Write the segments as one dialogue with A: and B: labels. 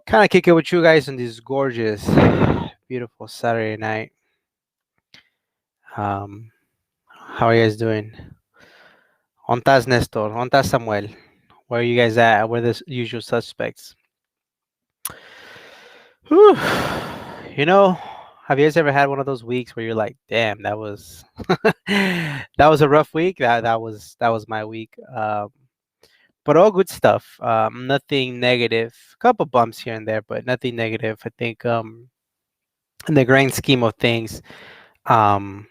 A: Kind of kick it with you guys on this gorgeous, beautiful Saturday night. Um, how are you guys doing? Ontas Nestor, Ontas Samuel. Where are you guys at? Where are the usual suspects? Whew. You know, have you guys ever had one of those weeks where you're like, "Damn, that was that was a rough week." That was my week. But all good stuff. Nothing negative. A couple bumps here and there, but nothing negative. I think in the grand scheme of things, um,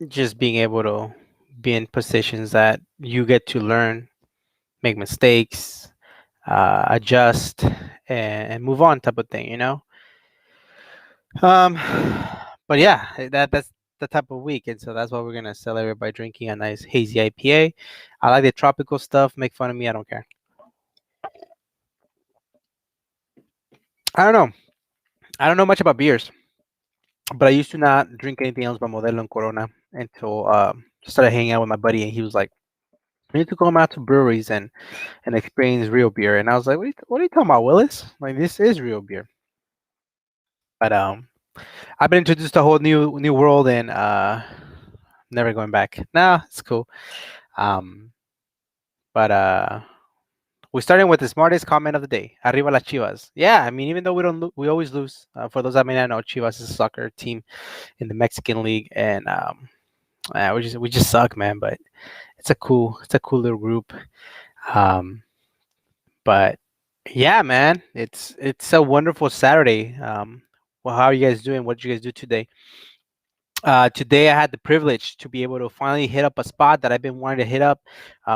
A: just being able to be in positions that you get to learn, make mistakes, adjust, and move on, type of thing. Um, but yeah, that's the type of week, and so that's why we're gonna celebrate by drinking a nice hazy IPA. I like the tropical stuff. Make fun of me, I don't care. I don't know. I don't know much about beers, but I used to not drink anything else but Modelo and Corona until started hanging out with my buddy, and he was like, "We need to go out to breweries and experience real beer." And I was like, what are you talking about, Willis? Like, this is real beer. But I've been introduced to a whole new world, and never going back. Nah, it's cool. Um, but we starting with the smartest comment of the day. Arriba las Chivas. Yeah, I mean, even though we don't, we always lose. For those that may not know, Chivas is a soccer team in the Mexican league, and we just suck, man. But it's a cool little group. Um, but yeah, man, it's a wonderful Saturday. Well, how are you guys doing? What did you guys do today? Today I had the privilege to be able to finally hit up a spot that I've been wanting to hit up.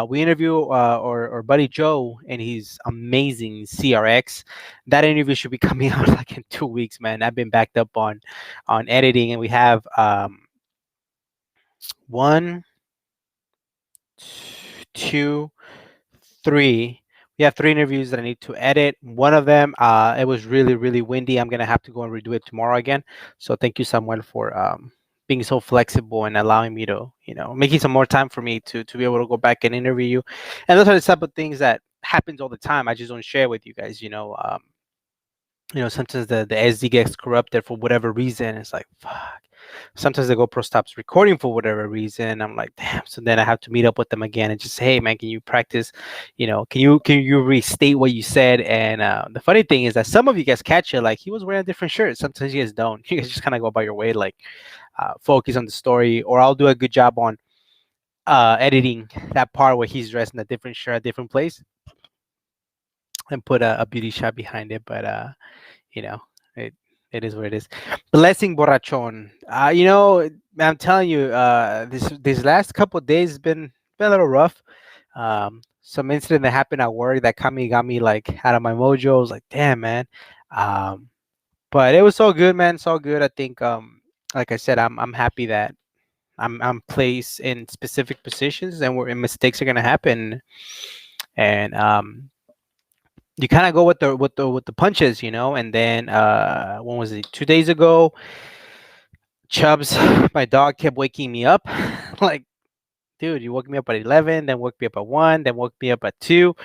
A: We interview our buddy Joe and his amazing CRX. That interview should be coming out like in 2 weeks, man. I've been backed up on editing, and we have one, two, three. We have three interviews that I need to edit. One of them, it was really, really windy. I'm gonna have to go and redo it tomorrow again. So thank you, Samuel, for being so flexible and allowing me to, making some more time for me to be able to go back and interview you. And those are the type of things that happens all the time. I just don't share with you guys. Sometimes the SD gets corrupted for whatever reason. It's like, fuck. Sometimes the GoPro stops recording for whatever reason. I'm like, damn. So then I have to meet up with them again and just say, hey, man, can you practice? Can you restate what you said? And the funny thing is that some of you guys catch it, like he was wearing a different shirt. Sometimes you guys don't. You guys just kind of go by your way, like focus on the story, or I'll do a good job on editing that part where he's dressed in a different shirt, a different place, and put a beauty shot behind it. But you know, it it is what it is. Blessing Borrachon. I'm telling you, this last couple of days has been a little rough. Some incident that happened at work that got me like out of my mojo. I was like, damn, man. Um, but it was so good, man. So good. I think, like I said, I'm happy that I'm placed in specific positions, and where mistakes are gonna happen, and you kind of go with the punches, and then when was it? 2 days ago, Chubbs, my dog, kept waking me up. Like, dude, you woke me up at 11, then woke me up at 1, then woke me up at 2.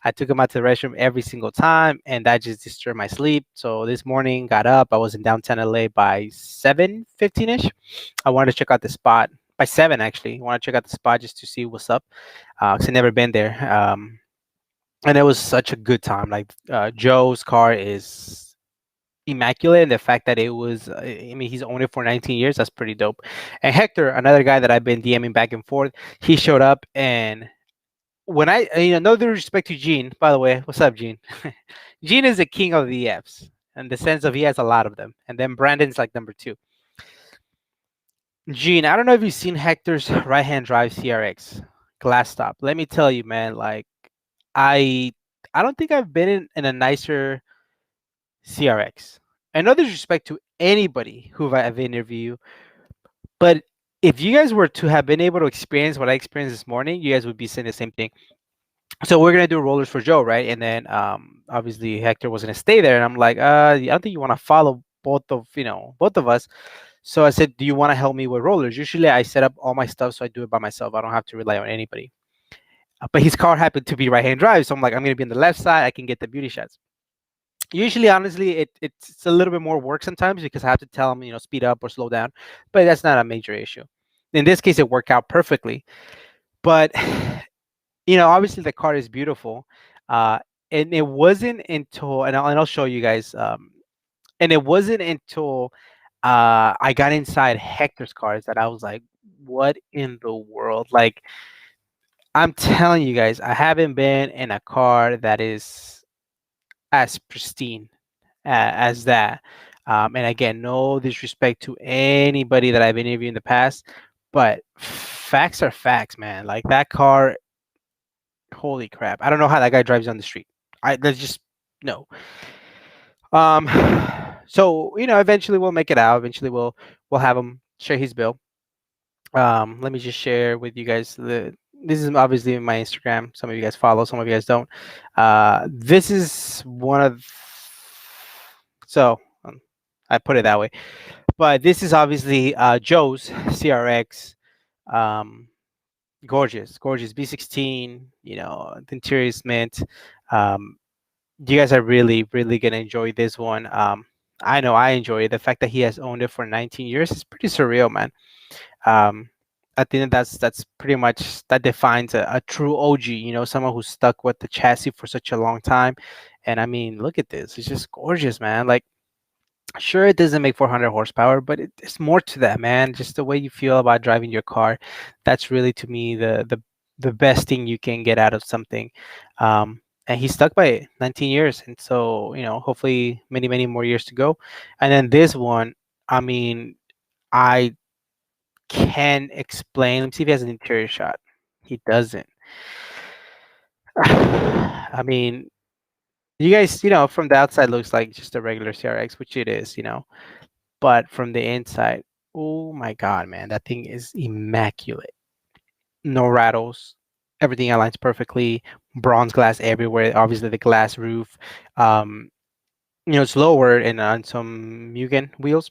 A: I took him out to the restroom every single time, and that just disturbed my sleep. So this morning, got up. I was in downtown LA by 7:15 ish. I wanted to check out the spot by 7, actually. I want to check out the spot just to see what's up, because I never been there. And it was such a good time. Like, Joe's car is immaculate, and the fact that it was, I mean, he's owned it for 19 years. That's pretty dope. And Hector, another guy that I've been DMing back and forth, he showed up. And when no disrespect to Gene, by the way, what's up, Gene? Gene is the king of the Fs in the sense of he has a lot of them, and then Brandon's like number two. Gene, I don't know if you've seen Hector's right hand drive CRX glass top. Let me tell you, man, like, I I don't think I've been in a nicer CRX. And no disrespect to anybody who I've interviewed, but if you guys were to have been able to experience what I experienced this morning, you guys would be saying the same thing. So we're gonna do rollers for Joe, right? And then obviously Hector was gonna stay there, and I'm like, I don't think you want to follow both of us. So I said, do you want to help me with rollers? Usually I set up all my stuff, so I do it by myself. I don't have to rely on anybody. But his car happened to be right hand drive, so I'm like, I'm gonna be on the left side. I can get the beauty shots. Usually, honestly, it's a little bit more work sometimes because I have to tell them, speed up or slow down. But that's not a major issue. In this case, it worked out perfectly. But obviously the car is beautiful. Uh, and it wasn't until, and I'll show you guys. And it wasn't until I got inside Hector's cars that I was like, what in the world? Like, I'm telling you guys, I haven't been in a car that is as pristine as that. And again, no disrespect to anybody that I've interviewed in the past, but facts are facts, man. Like that car, holy crap! I don't know how that guy drives on the street. That's just no. Um, so eventually we'll make it out. Eventually we'll have him share his bill. Let me just share with you guys the. This is obviously my Instagram. Some of you guys follow, some of you guys don't. This is one of. So I put it that way. But this is obviously Joe's CRX. Um, Gorgeous, gorgeous B16. The interior is mint. Um, you guys are really, really gonna enjoy this one. I know I enjoy it. The fact that he has owned it for 19 years is pretty surreal, man. Um, I think that's pretty much that defines a true OG. Someone who's stuck with the chassis for such a long time. And I mean, look at this. It's just gorgeous, man. Like, sure, it doesn't make 400 horsepower, but it's more to that, man. Just the way you feel about driving your car. That's really, to me, the best thing you can get out of something. And he's stuck by it 19 years, and so hopefully many, many more years to go. And then this one, I mean, I can explain. Let me see if he has an interior shot. He doesn't. I mean, you guys, from the outside looks like just a regular CRX, which it is, but from the inside, oh my god, man, that thing is immaculate. No rattles. Everything aligns perfectly. Bronze glass everywhere. Obviously, the glass roof. Um, it's lower and on some Mugen wheels.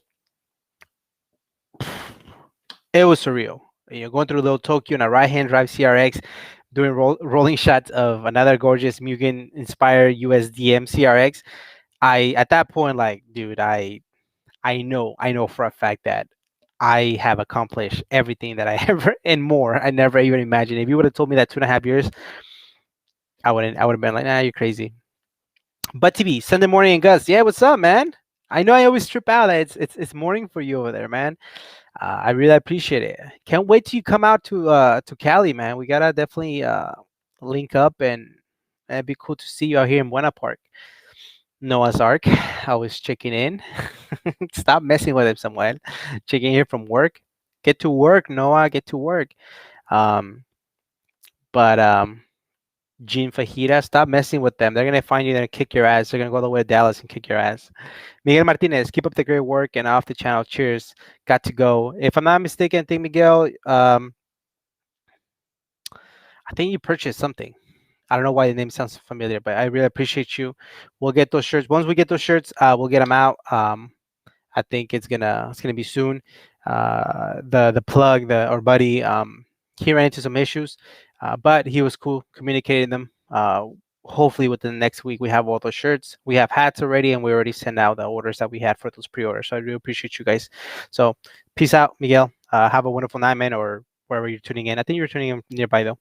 A: It was surreal. Going through Little Tokyo in a right-hand drive CRX, doing rolling shots of another gorgeous Mugen inspired USDM CRX. I at that point, like, dude, I know for a fact that I have accomplished everything that I ever and more. I never even imagined. If you would have told me that 2.5 years, I would have been like, nah, you're crazy. But TB, Sunday morning and Gus, yeah, what's up, man? I know I always trip out. It's morning for you over there, man. I really appreciate it. Can't wait till you come out to Cali, man. We gotta definitely link up, and it'd be cool to see you out here in Buena Park. Noah's Ark, always checking in. Stop messing with him, Samuel. Checking here from work. Get to work, Noah. Get to work. Um, but Gene Fajita, stop messing with them. They're gonna find you. They're gonna kick your ass. They're gonna go all the way to Dallas and kick your ass. Miguel Martinez, keep up the great work and off the channel. Cheers. Got to go. If I'm not mistaken, I think Miguel, I think you purchased something. I don't know why the name sounds familiar, but I really appreciate you. We'll get those shirts. Once we get those shirts, we'll get them out. I think it's gonna be soon. The plug, our buddy, he ran into some issues, but he was cool communicating them. Hopefully within the next week we have all those shirts. We have hats already, and we already sent out the orders that we had for those pre-orders. So I really appreciate you guys. So peace out, Miguel. Have a wonderful night, man, or wherever you're tuning in. I think you're tuning in nearby though.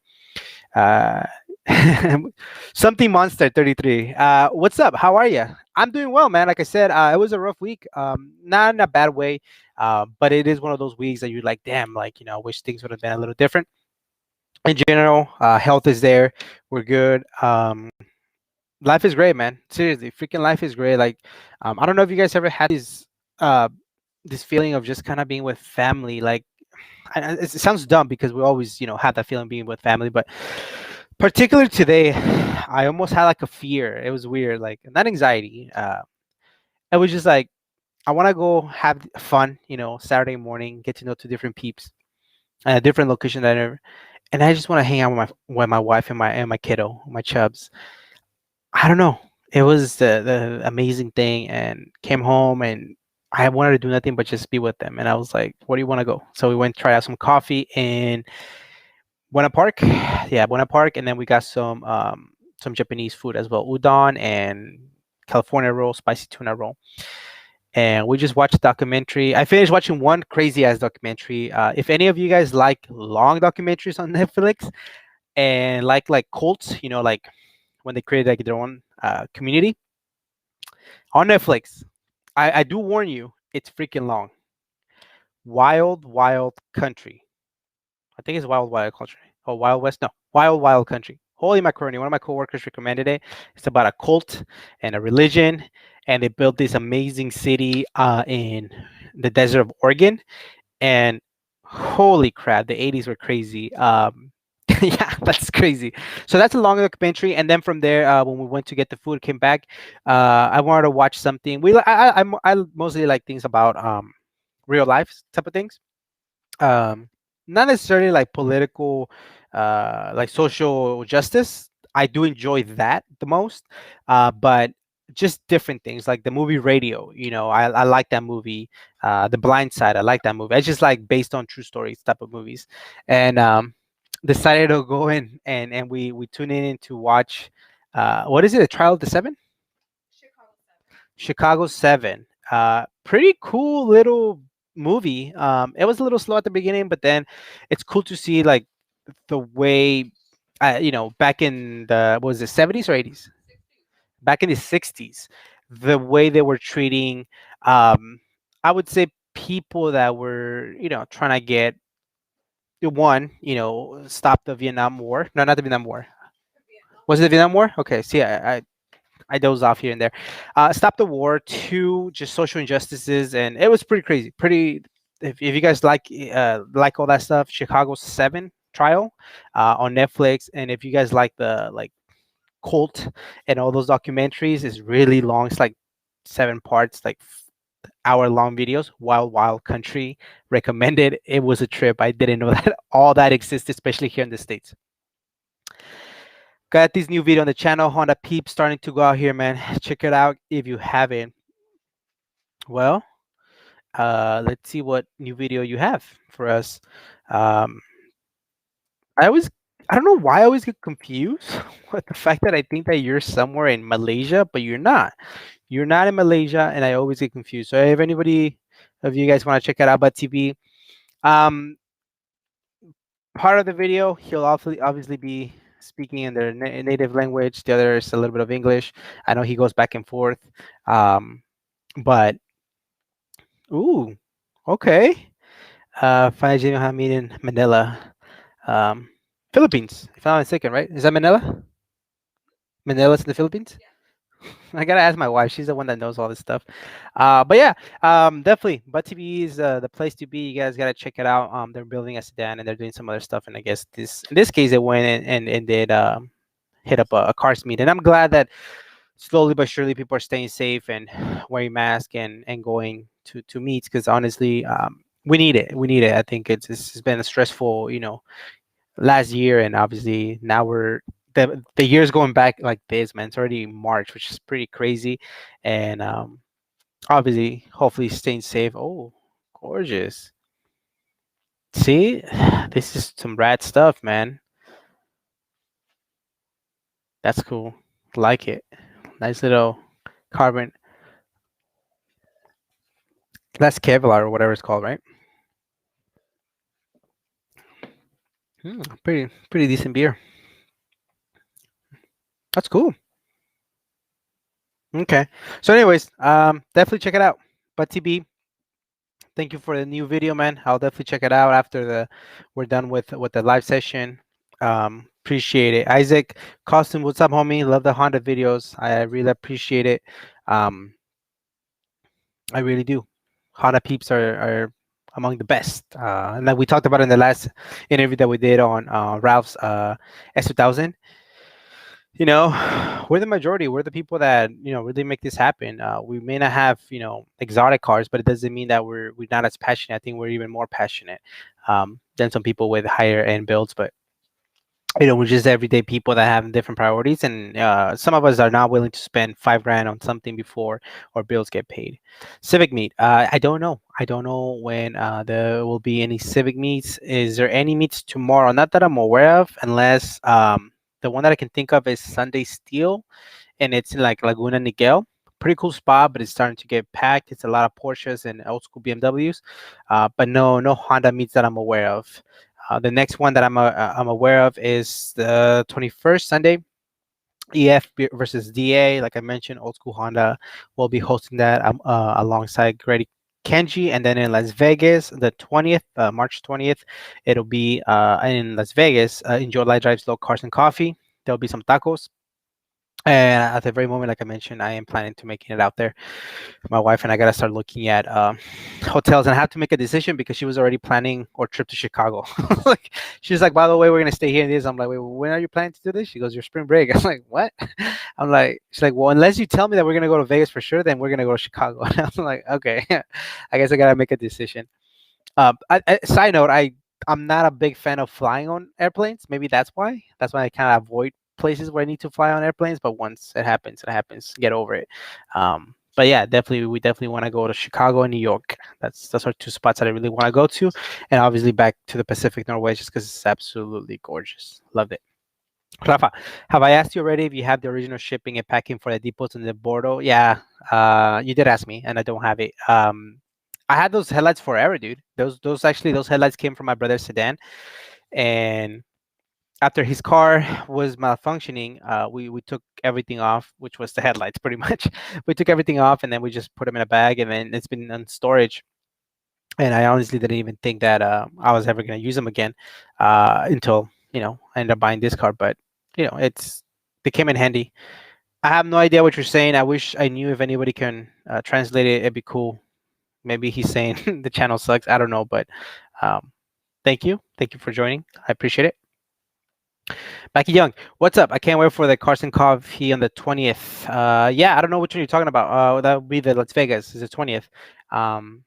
A: Uh, Something Monster 33. What's up? How are you? I'm doing well, man. Like I said, it was a rough week. Not in a bad way, but it is one of those weeks that you're like, damn, like, I wish things would have been a little different. In general, health is there. We're good. Life is great, man. Seriously, freaking life is great. Like, I don't know if you guys ever had uh, this feeling of just kind of being with family. Like, it sounds dumb because we always, have that feeling being with family, but particularly today, I almost had like a fear. It was weird, like not anxiety. It was just like I want to go have fun, Saturday morning, get to know two different peeps at a different location that I never, and I just want to hang out with my wife and my kiddo, my chubs. I don't know. It was the amazing thing, and came home and I wanted to do nothing but just be with them. And I was like, "Where do you want to go?" So we went try out some coffee in Buena Park. Yeah, Buena Park, and then we got some Japanese food as well, udon and California roll, spicy tuna roll. And we just watched a documentary. I finished watching one crazy ass documentary. If any of you guys like long documentaries on Netflix and like cults, like when they created like their own community on Netflix, I do warn you, it's freaking long. Wild Wild Country. I think it's Wild Wild Country. Oh, Wild West. No, Wild Wild Country. Holy macaroni! One of my coworkers recommended it. It's about a cult and a religion, and they built this amazing city in the desert of Oregon. And holy crap, the 80s were crazy. Yeah, that's crazy. So that's a long documentary. And then from there, when we went to get the food, came back. I wanted to watch something. I mostly like things about real life type of things. um Not necessarily like political, like social justice. I do enjoy that the most, but just different things like the movie Radio. I like that movie. The Blind Side, I like that movie. I just like based on true stories type of movies. And decided to go in and we tune in to watch, what is it, a Trial of the Seven? Chicago 7. Pretty cool little movie. It was a little slow at the beginning, but then it's cool to see like the way, back in the, what was it, 70s or 80s? Back in the 60s, the way they were treating, um, I would say, people that were, trying to get one, stop the Vietnam War. No, not the Vietnam War. Was it the Vietnam War? Okay, see, I doze off here and there. Stop the war, two, just social injustices, and it was pretty crazy. Pretty. If you guys like all that stuff, Chicago 7 trial on Netflix, and if you guys like the like cult and all those documentaries, it's really long. It's like 7 parts, like hour-long videos. Wild Wild Country, recommended. It was a trip. I didn't know that all that exists, especially here in the States. Got this new video on the channel, Honda Peep, starting to go out here, man. Check it out if you haven't. Well, let's see what new video you have for us. Um, I always, I don't know why I always get confused with the fact that I think that you're somewhere in Malaysia, but you're not. You're not in Malaysia, and I always get confused. So if anybody of you guys want to check it out, but TV, um, part of the video, he'll obviously be speaking in their native language. The other is a little bit of English. I know he goes back and forth. But ooh, okay. Fajin Hamid in Manila, um, Philippines. If I'm not mistaken, right? Is that Manila? Manila's in the Philippines. I gotta ask my wife. She's the one that knows all this stuff. But yeah, definitely. But TV is the place to be. You guys gotta check it out. They're building a sedan and they're doing some other stuff. And I guess in this case, they went and did hit up a cars meet. And I'm glad that slowly but surely people are staying safe and wearing masks and going to meets, because honestly, we need it. We need it. I think it's been a stressful, last year, and obviously now the year's going back like this, man. It's already March, which is pretty crazy. And obviously, hopefully staying safe. Oh, gorgeous. See, this is some rad stuff, man. That's cool. Like it. Nice little carbon. That's Kevlar or whatever it's called, right? Pretty decent beer. That's cool. Okay. So, anyways, definitely check it out. But TB, thank you for the new video, man. I'll definitely check it out after we're done with the live session. Appreciate it. Isaac Costin, what's up, homie? Love the Honda videos. I really appreciate it. I really do. Honda peeps are among the best. And like we talked about in the last interview that we did on Ralph's S2000. We're the majority. We're the people that really make this happen. We may not have exotic cars, but it doesn't mean that we're not as passionate. I think we're even more passionate than some people with higher end builds. But we're just everyday people that have different priorities, and some of us are not willing to spend $5,000 on something before our bills get paid. Civic meet. I don't know. I don't know when there will be any Civic meets. Is there any meets tomorrow? Not that I'm aware of, unless the one that I can think of is Sunday Steel, and it's in like Laguna Niguel. pretty cool spot, but it's starting to get packed. It's a lot of Porsches and old school BMWs, but no Honda meets that I'm aware of. The next one that I'm aware of is the 21st Sunday. versus DA, like I mentioned, old school Honda will be hosting that alongside Grady Kenji, and then in Las Vegas, the 20th, March 20th, it'll be in Las Vegas. Enjoy Light Drive, Slow Cars and Coffee. There'll be some tacos. And at the very moment, like I mentioned, I am planning to making it out there. My wife and I gotta start looking at hotels, and I have to make a decision because she was already planning our trip to Chicago. Like she's like, by the way, we're gonna stay here in this. I'm like, wait, when are you planning to do this? She goes, your spring break. I'm like, what? I'm like, she's like, well, unless you tell me that we're gonna go to Vegas for sure, then we're gonna go to Chicago. And I'm like, okay, I guess I gotta make a decision. Side note, I'm not a big fan of flying on airplanes. Maybe that's why. That's why I kind of avoid places where I need to fly on airplanes. But once it happens, it happens. Get over it. But yeah, definitely, we definitely want to go to Chicago and New York. That's our two spots that I really want to go to, and obviously back to the Pacific Northwest just because it's absolutely gorgeous. Loved it. Rafa, have I asked you already if you have the original shipping and packing for the depots in the Bordeaux? Yeah, you did ask me, and I don't have it. I had those headlights forever, dude. Those headlights came from my brother's sedan, and after his car was malfunctioning, we took everything off, which was the headlights, pretty much. We took everything off, and then we just put them in a bag, and then it's been in storage. And I honestly didn't even think that I was ever gonna use them again until I ended up buying this car. But they came in handy. I have no idea what you're saying. I wish I knew. If anybody can translate it, it'd be cool. Maybe he's saying the channel sucks. I don't know, but um, thank you for joining. I appreciate it. Becky Young, what's up? I can't wait for the Carson Coffee on the 20th. Yeah, I don't know which one you're talking about. That would be the Las Vegas. Is the 20th. Um,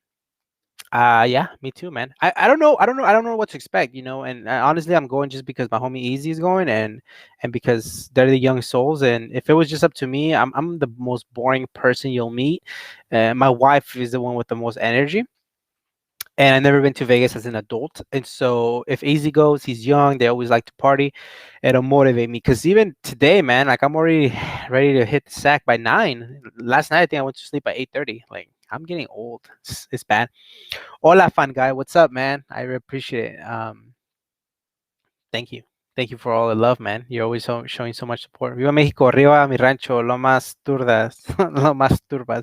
A: yeah, me too, man. I don't know. I don't know what to expect. And honestly, I'm going just because my homie Easy is going, and because they're the young souls. And if it was just up to me, I'm the most boring person you'll meet. My wife is the one with the most energy, and I've never been to Vegas as an adult. And so if Easy goes, he's young, they always like to party. It'll motivate me because even today, man, like I'm already ready to hit the sack by 9. Last night, I think I went to sleep at 8:30. Like I'm getting old. It's bad. Hola, fan guy. What's up, man? I really appreciate it. Thank you. Thank you for all the love, man. You're always showing so much support. Viva México, arriba mi rancho, lo más turdas, lo más turbas.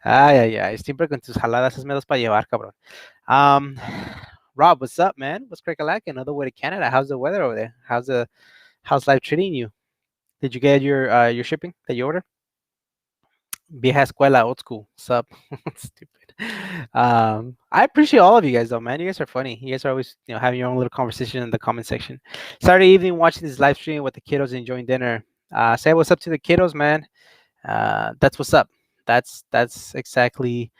A: Ay, ay, ay. Siempre con tus jaladas, hazme dos para llevar, cabrón. Rob, what's up, man? What's crack-a-lack? Another way to Canada. How's the weather over there? How's life treating you? Did you get your shipping that you ordered? Vieja escuela, old school. What's up? Stupid. I appreciate all of you guys though, man. You guys are funny. You guys are always, having your own little conversation in the comment section. Saturday evening, watching this live stream with the kiddos, enjoying dinner. Say what's up to the kiddos, man. That's what's up. That's exactly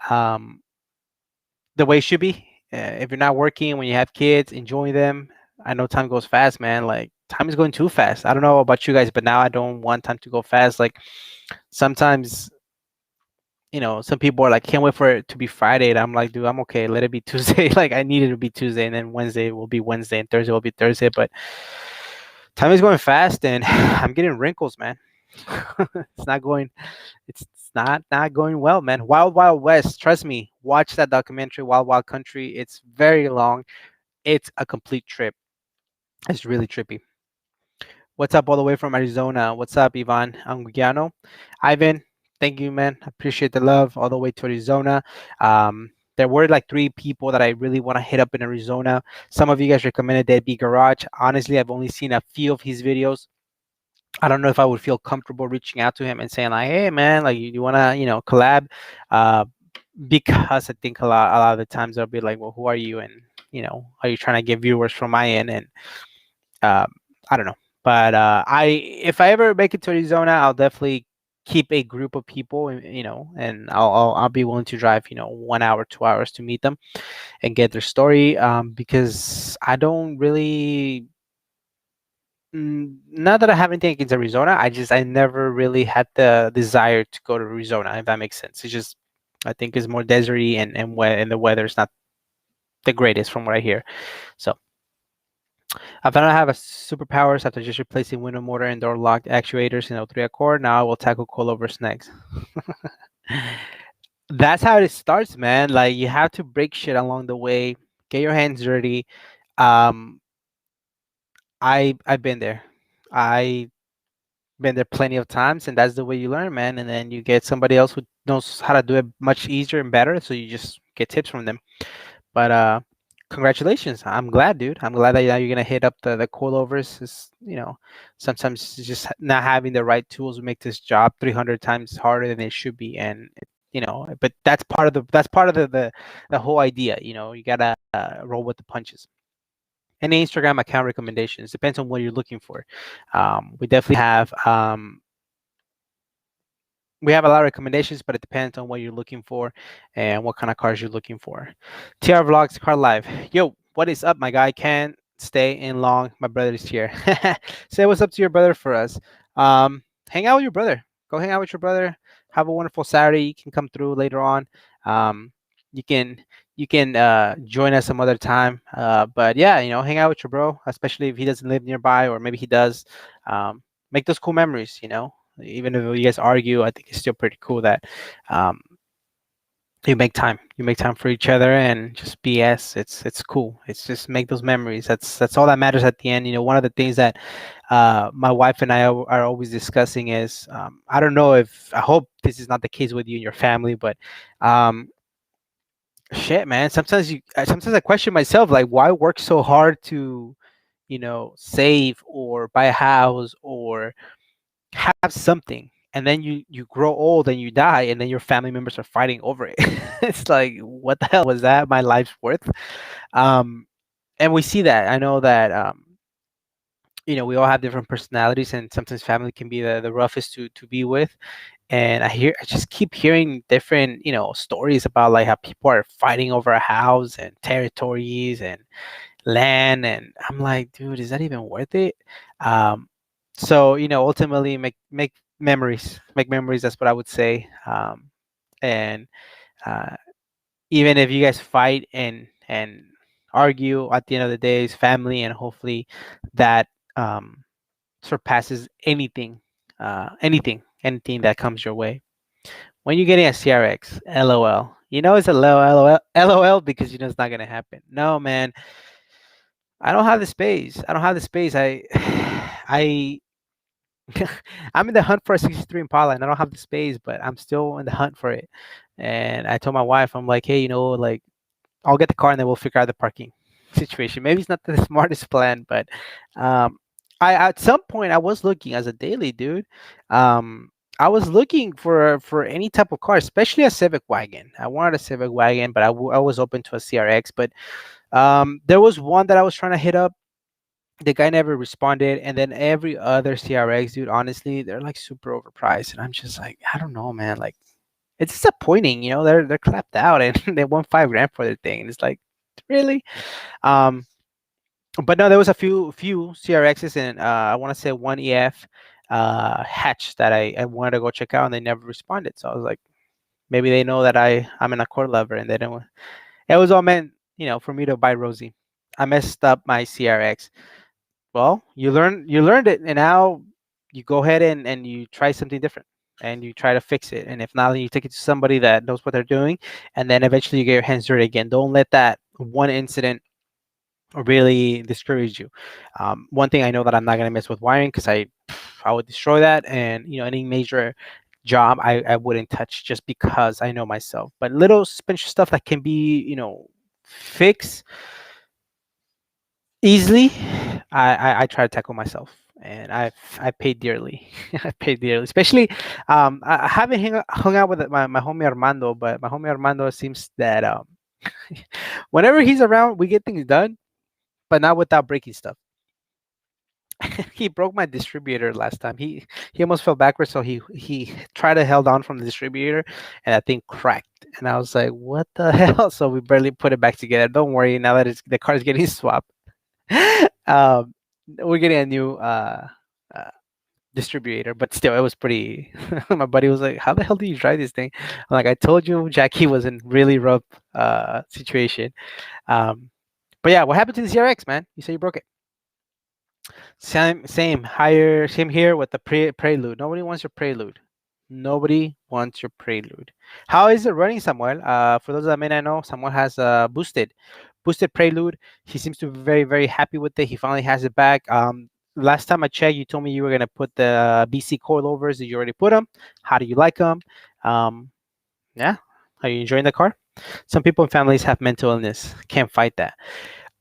A: the way it should be. If you're not working, when you have kids, enjoy them. I know time goes fast, man. Like time is going too fast. I don't know about you guys, but now I don't want time to go fast. Like sometimes, some people are like, can't wait for it to be Friday. And I'm like, dude, I'm okay. Let it be Tuesday. Like I need it to be Tuesday, and then Wednesday will be Wednesday, and Thursday will be Thursday. But time is going fast, and I'm getting wrinkles, man. It's not going. It's not going well, man. Wild Wild West. Trust me. Watch that documentary, Wild Wild Country. It's very long. It's a complete trip. It's really trippy. What's up all the way from Arizona? What's up, Ivan Anguiano? Ivan, thank you, man. I appreciate the love all the way to Arizona. There were like 3 people that I really want to hit up in Arizona. Some of you guys recommended Deadbeat Garage. Honestly, I've only seen a few of his videos. I don't know if I would feel comfortable reaching out to him and saying like, hey, man, like you want to, collab? Because I think a lot of the times they'll be like, well, who are you? And, are you trying to get viewers from my end? And I don't know. But if I ever make it to Arizona, I'll definitely keep a group of people, and I'll be willing to drive, 1 hour, 2 hours to meet them and get their story. Because I don't really, not that I have anything against Arizona, I never really had the desire to go to Arizona, if that makes sense. It's just, I think it's more deserty, and the weather is not the greatest from what I hear. So I found I have a superpowers after just replacing window motor and door lock actuators in O3 Accord. Now I will tackle coilovers next. That's how it starts, man. Like you have to break shit along the way, get your hands dirty. Um, I've been there. I been there plenty of times, and that's the way you learn, man. And then you get somebody else who knows how to do it much easier and better, so you just get tips from them. But congratulations. I'm glad, dude. I'm glad that now you're gonna hit up the coilovers. Is sometimes it's just not having the right tools will make this job 300 times harder than it should be, and but that's part of the whole idea. You gotta roll with the punches. Any Instagram account recommendations depends on what you're looking for. We definitely have we have a lot of recommendations, but it depends on what you're looking for and what kind of cars you're looking for. TR Vlogs Car Live. Yo, what is up, my guy? Can't stay in long. My brother is here. Say what's up to your brother for us. Hang out with your brother. Go hang out with your brother. Have a wonderful Saturday. You can come through later on. You can join us some other time. But yeah, hang out with your bro, especially if he doesn't live nearby or maybe he does. Make those cool memories. Even if you guys argue, I think it's still pretty cool that um, you make time for each other and just BS. It's cool. It's just make those memories. That's all that matters at the end. One of the things that my wife and I are always discussing is I don't know if I hope this is not the case with you and your family, but shit, man. Sometimes I question myself, like why work so hard to save or buy a house or have something, and then you grow old and you die, and then your family members are fighting over it. It's like, what the hell was that my life's worth? um and we see that. I know that we all have different personalities, and sometimes family can be the roughest to be with. And I just keep hearing different stories about like how people are fighting over a house and territories and land, and I'm like, dude, is that even worth it? So ultimately make memories. That's what I would say. And uh, even if you guys fight and argue, at the end of the day, it's family, and hopefully that um, surpasses anything that comes your way. When you're getting a CRX, LOL. It's a low LOL because it's not gonna happen. No, man, I don't have the space. I don't have the space. I I'm in the hunt for a 63 Impala, and I don't have the space, but I'm still in the hunt for it. And I told my wife, I'm like, hey, like I'll get the car and then we'll figure out the parking situation. Maybe it's not the smartest plan, but um, I at some point I was looking as a daily dude. Um, I was looking for any type of car, especially a Civic wagon. I wanted a Civic wagon, but I was open to a CRX. But there was one that I was trying to hit up. The guy never responded, and then every other CRX, dude, honestly, they're like super overpriced, and I'm just like, I don't know, man. Like, it's disappointing. They're clapped out, and they want 5 grand for their thing. And it's like, really? Um, but no, there was a few CRXs, and I want to say one EF hatch that I wanted to go check out, and they never responded. So I was like, maybe they know that I'm an Accord lover, and they don't. It was all meant, for me to buy Rosie. I messed up my CRX. Well, you learned it, and now you go ahead and you try something different, and you try to fix it. And if not, then you take it to somebody that knows what they're doing, and then eventually you get your hands dirty again. Don't let that one incident really discourage you. One thing I know that I'm not gonna mess with wiring, because I would destroy that, and any major job I wouldn't touch, just because I know myself. But little suspension stuff that can be fixed easily, I try to tackle myself, and I paid dearly. I paid dearly, especially I haven't hung out with my homie Armando, but my homie Armando seems that whenever he's around, we get things done, but not without breaking stuff. He broke my distributor last time. He almost fell backwards, so he tried to held on from the distributor, and that thing cracked. And I was like, "What the hell?" So we barely put it back together. Don't worry, now that the car's getting swapped, um, we're getting a new uh, distributor. But still, it was pretty. My buddy was like, "How the hell do you drive this thing?" I'm like, "I told you, Jackie was in really rough situation." Um, but yeah, what happened to the CRX, man? You say you broke it. Same higher, same here with the prelude. Nobody wants your prelude. Nobody wants your prelude. How is it running, Samuel? For those that may not know, Samuel has boosted prelude. He seems to be very, very happy with it. He finally has it back. Last time I checked, you told me you were gonna put the BC coilovers. Did you already put them? How do you like them? Um, yeah, are you enjoying the car? Some people and families have mental illness. Can't fight that,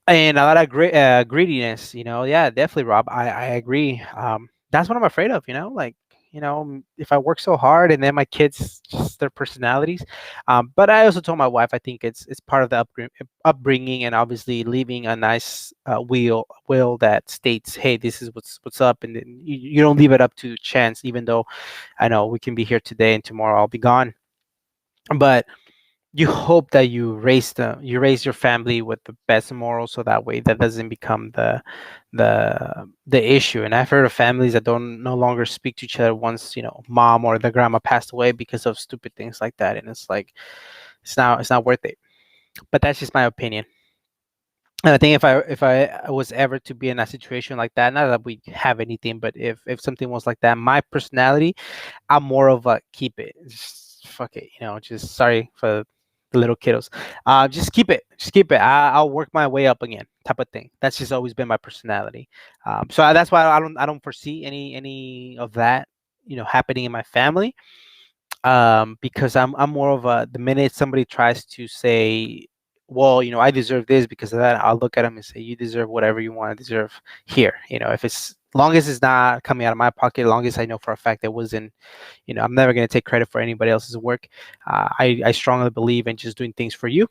A: and a lot of greediness. Yeah, definitely, Rob. I agree. That's what I'm afraid of. Like, if I work so hard and then my kids just their personalities. But I also told my wife I think it's part of the upbringing, and obviously leaving a nice will that states, hey, this is what's up, and then you don't leave it up to chance. Even though I know we can be here today and tomorrow I'll be gone, but you hope that you raise your family with the best morals, so that way that doesn't become the issue. And I've heard of families that don't no longer speak to each other once mom or the grandma passed away because of stupid things like that, and it's like it's not worth it. But that's just my opinion. And I think if I was ever to be in a situation like that, not that we have anything, but if something was like that, my personality, I'm more of a keep it. Just fuck it, just sorry for the little kiddos. Just keep it. Just keep it. I'll work my way up again, type of thing. That's just always been my personality. That's why I don't foresee any of that, happening in my family. Because I'm more of a, the minute somebody tries to say, well, I deserve this because of that, I'll look at them and say, you deserve whatever you want to deserve here. If it's long as it's not coming out of my pocket, long as I know for a fact that wasn't, I'm never going to take credit for anybody else's work. I strongly believe in just doing things for you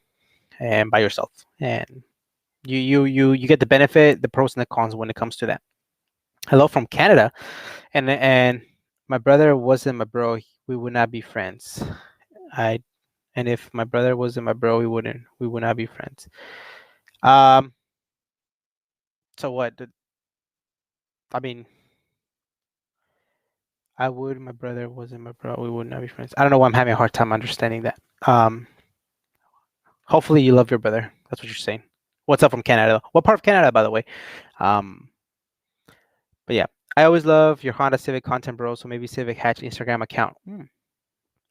A: and by yourself, and you get the benefit, the pros and the cons when it comes to that. Hello from Canada, and my brother wasn't my bro, we would not be friends. I and if my brother wasn't my bro, we would not be friends. Um, so what? I mean, I would. My brother wasn't my bro, we would not be friends. I don't know why I'm having a hard time understanding that. Hopefully you love your brother. That's what you're saying. What's up from Canada? What part of Canada, by the way? Um, but yeah, I always love your Honda Civic content, bro. So maybe Civic Hatch Instagram account.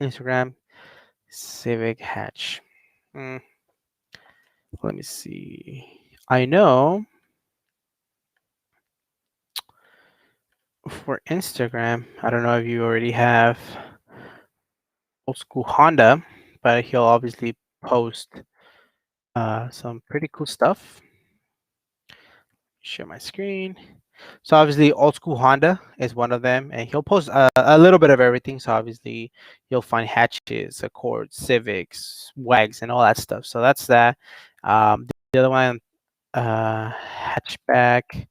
A: Instagram Civic Hatch. Mm, let me see. I know for Instagram, I don't know if you already have old school Honda, but he'll obviously post some pretty cool stuff. Share my screen. So obviously, old school Honda is one of them, and he'll post a little bit of everything. So obviously, you'll find hatches, Accords, Civics, Wags, and all that stuff. So that's that. The other one, hatchback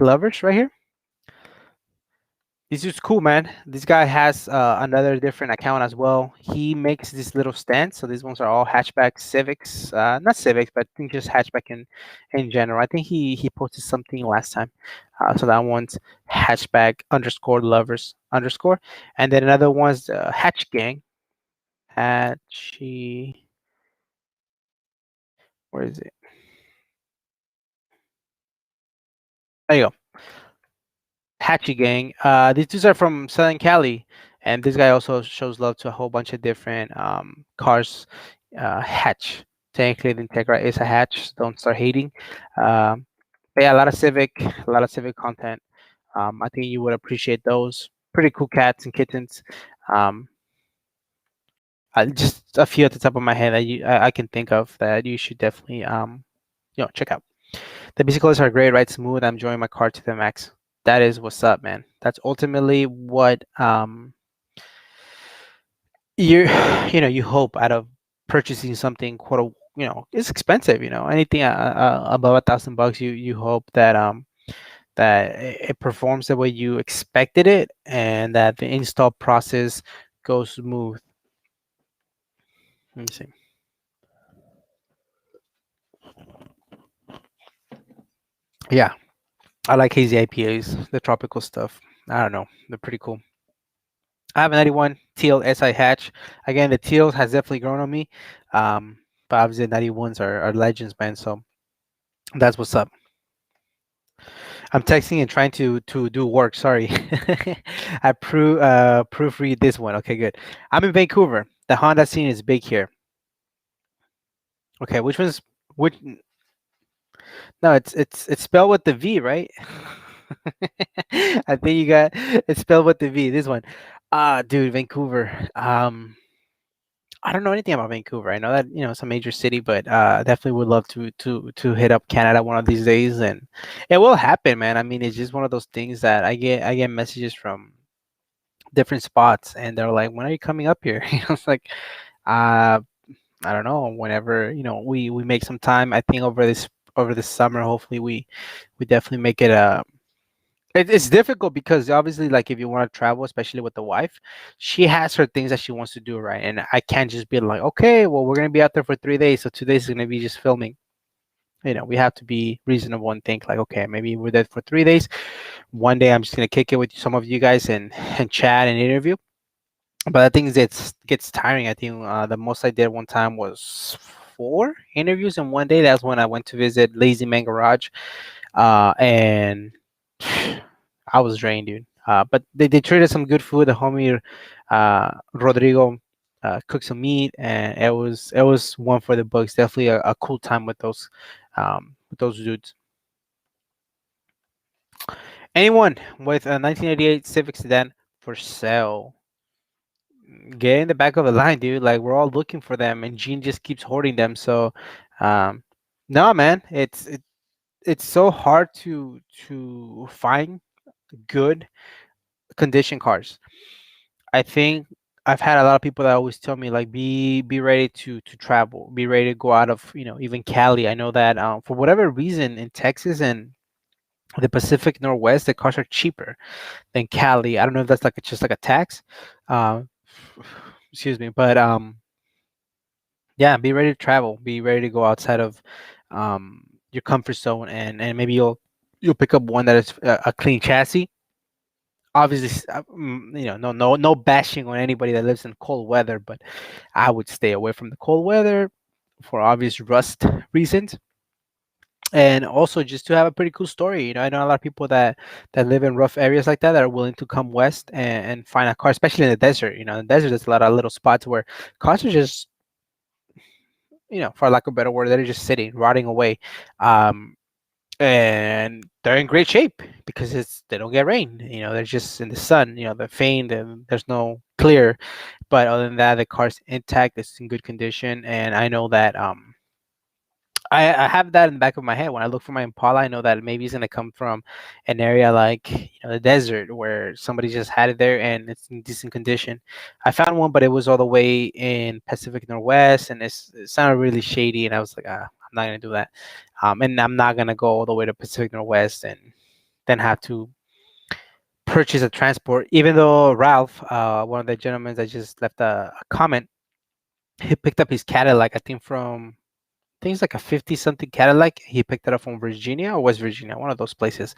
A: lovers, right here. This is cool, man. This guy has another different account as well. He makes this little stand. So these ones are all hatchback Civics, not Civics, but I think just hatchback in general. I think he posted something last time. So that one's hatchback underscore lovers underscore, and then another one's Hatch Gang. Hatchy, where is it? There you go. Hatchy Gang. These dudes are from Southern Cali, and this guy also shows love to a whole bunch of different cars. Hatch. Technically, the Integra is a hatch. So don't start hating. But yeah, a lot of Civic content. I think you would appreciate those. Pretty cool cats and kittens. Um, just a few at the top of my head that I can think of that you should definitely check out. The basic colors are great, right? Smooth. I'm enjoying my car to the max. That is what's up, man. That's ultimately what you you hope out of purchasing something it's expensive. Anything above $1,000, you hope that it performs the way you expected it, and that the install process goes smooth. Let me see. Yeah, I like hazy IPAs, the tropical stuff. I don't know, they're pretty cool. I have a 91 teal SI hatch. Again, the teal has definitely grown on me. But obviously, 91s are legends, man. So that's what's up. I'm texting and trying to do work. Sorry. I proofread this one. Okay, good. I'm in Vancouver. The Honda scene is big here. Okay, which one's which? No, it's spelled with the V, right? I think you got it's spelled with the V. This one. Dude, Vancouver. I don't know anything about Vancouver. I know that it's a major city, but definitely would love to hit up Canada one of these days, and it will happen, man. I mean, it's just one of those things that I get messages from different spots, and they're like, "When are you coming up here?" It's like, uh, I don't know. Whenever we make some time, I think over this summer, hopefully we definitely make it a it's difficult because obviously, like if you want to travel, especially with the wife, she has her things that she wants to do, right? And I can't just be like, okay, well, we're gonna be out there for 3 days, so 2 days is gonna be just filming. We have to be reasonable and think like, okay, maybe we're there for 3 days. One day, I'm just gonna kick it with some of you guys and chat and interview. But I think it gets tiring. I think the most I did one time was 4 interviews in one day. That's when I went to visit Lazy Man Garage, and I was drained, dude. But they treated some good food. The homie Rodrigo cooked some meat, and it was one for the books. Definitely a cool time with those dudes. Anyone with a 1988 Civic sedan for sale? Get in the back of the line, dude. Like we're all looking for them, and Gene just keeps hoarding them. So, um, no, man, it's so hard to find good condition cars. I think I've had a lot of people that always tell me like be ready to travel, be ready to go out of even Cali. I know that for whatever reason in Texas and the Pacific Northwest, the cars are cheaper than Cali. I don't know if that's just like a tax. Uh, excuse me, but yeah, be ready to travel. Be ready to go outside of your comfort zone, and maybe you'll pick up one that is a clean chassis. Obviously, no bashing on anybody that lives in cold weather, but I would stay away from the cold weather for obvious rust reasons, and also just to have a pretty cool story. I know a lot of people that live in rough areas like that are willing to come west and find a car, especially in the desert. In the desert, there's a lot of little spots where cars are just, for lack of a better word, they're just sitting, rotting away. Um, and they're in great shape because they don't get rain. They're just in the sun. They're faint and there's no clear. But other than that, the car's intact. It's in good condition, and I know that I have that in the back of my head when I look for my Impala. I know that maybe it's gonna come from an area like the desert where somebody just had it there and it's in decent condition. I found one, but it was all the way in Pacific Northwest, and it sounded really shady. And I was like, I'm not gonna do that. And I'm not gonna go all the way to Pacific Northwest and then have to purchase a transport. Even though Ralph, one of the gentlemen that just left a comment, he picked up his Cadillac, I think from it's like a 50 something Cadillac. He picked it up from Virginia or West Virginia, one of those places.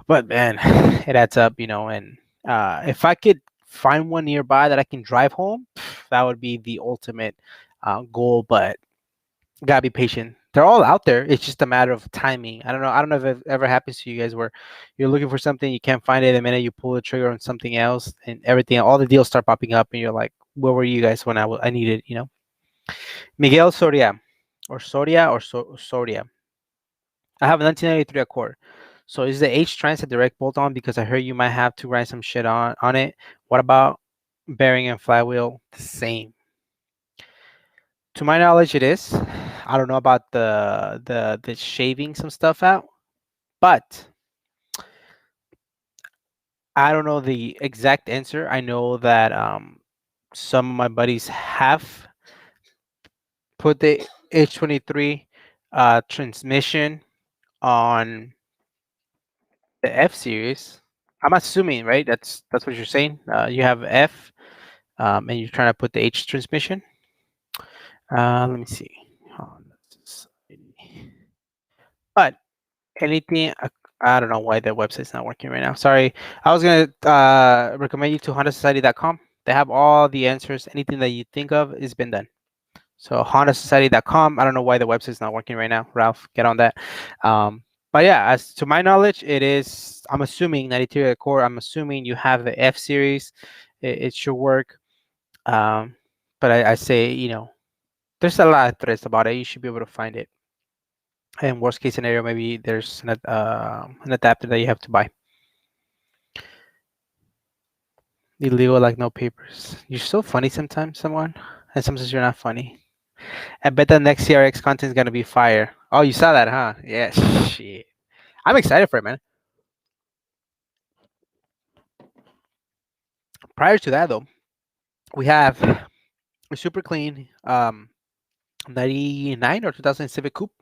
A: But man, it adds up, and if I could find one nearby that I can drive home, that would be the ultimate goal. But gotta be patient. They're all out there. It's just a matter of timing. I don't know. I don't know if it ever happens to you guys where you're looking for something, you can't find it. The minute you pull the trigger on something else, and everything, all the deals start popping up, and you're like, "Where were you guys when I needed?" Miguel Soria, or Soria, or Soria. I have a 1993 Accord. So is the H Trans a direct bolt on? Because I heard you might have to write some shit on it. What about bearing and flywheel? The same. To my knowledge, it is. I don't know about the shaving some stuff out, but I don't know the exact answer. I know that some of my buddies have put the H23 transmission on the F series. I'm assuming, right? That's what you're saying. You have F, and you're trying to put the H transmission. Let me see. Honda Society. But anything, I don't know why the website's not working right now. Sorry. I was gonna recommend you to HondaSociety.com. They have all the answers. Anything that you think of has been done. So HondaSociety.com. I don't know why the website's not working right now. Ralph, get on that. But yeah, as to my knowledge, it is. I'm assuming 92 core. I'm assuming you have the F series. It should work. Um, but I say, there's a lot of threads about it. You should be able to find it. And worst case scenario, maybe there's an adapter that you have to buy. Illegal like no papers. You're so funny sometimes, someone, and sometimes you're not funny. I bet the next CRX content is gonna be fire. Oh, you saw that, huh? Yeah, shit. I'm excited for it, man. Prior to that, though, we have a super clean 99 or 2000 Civic Coupe,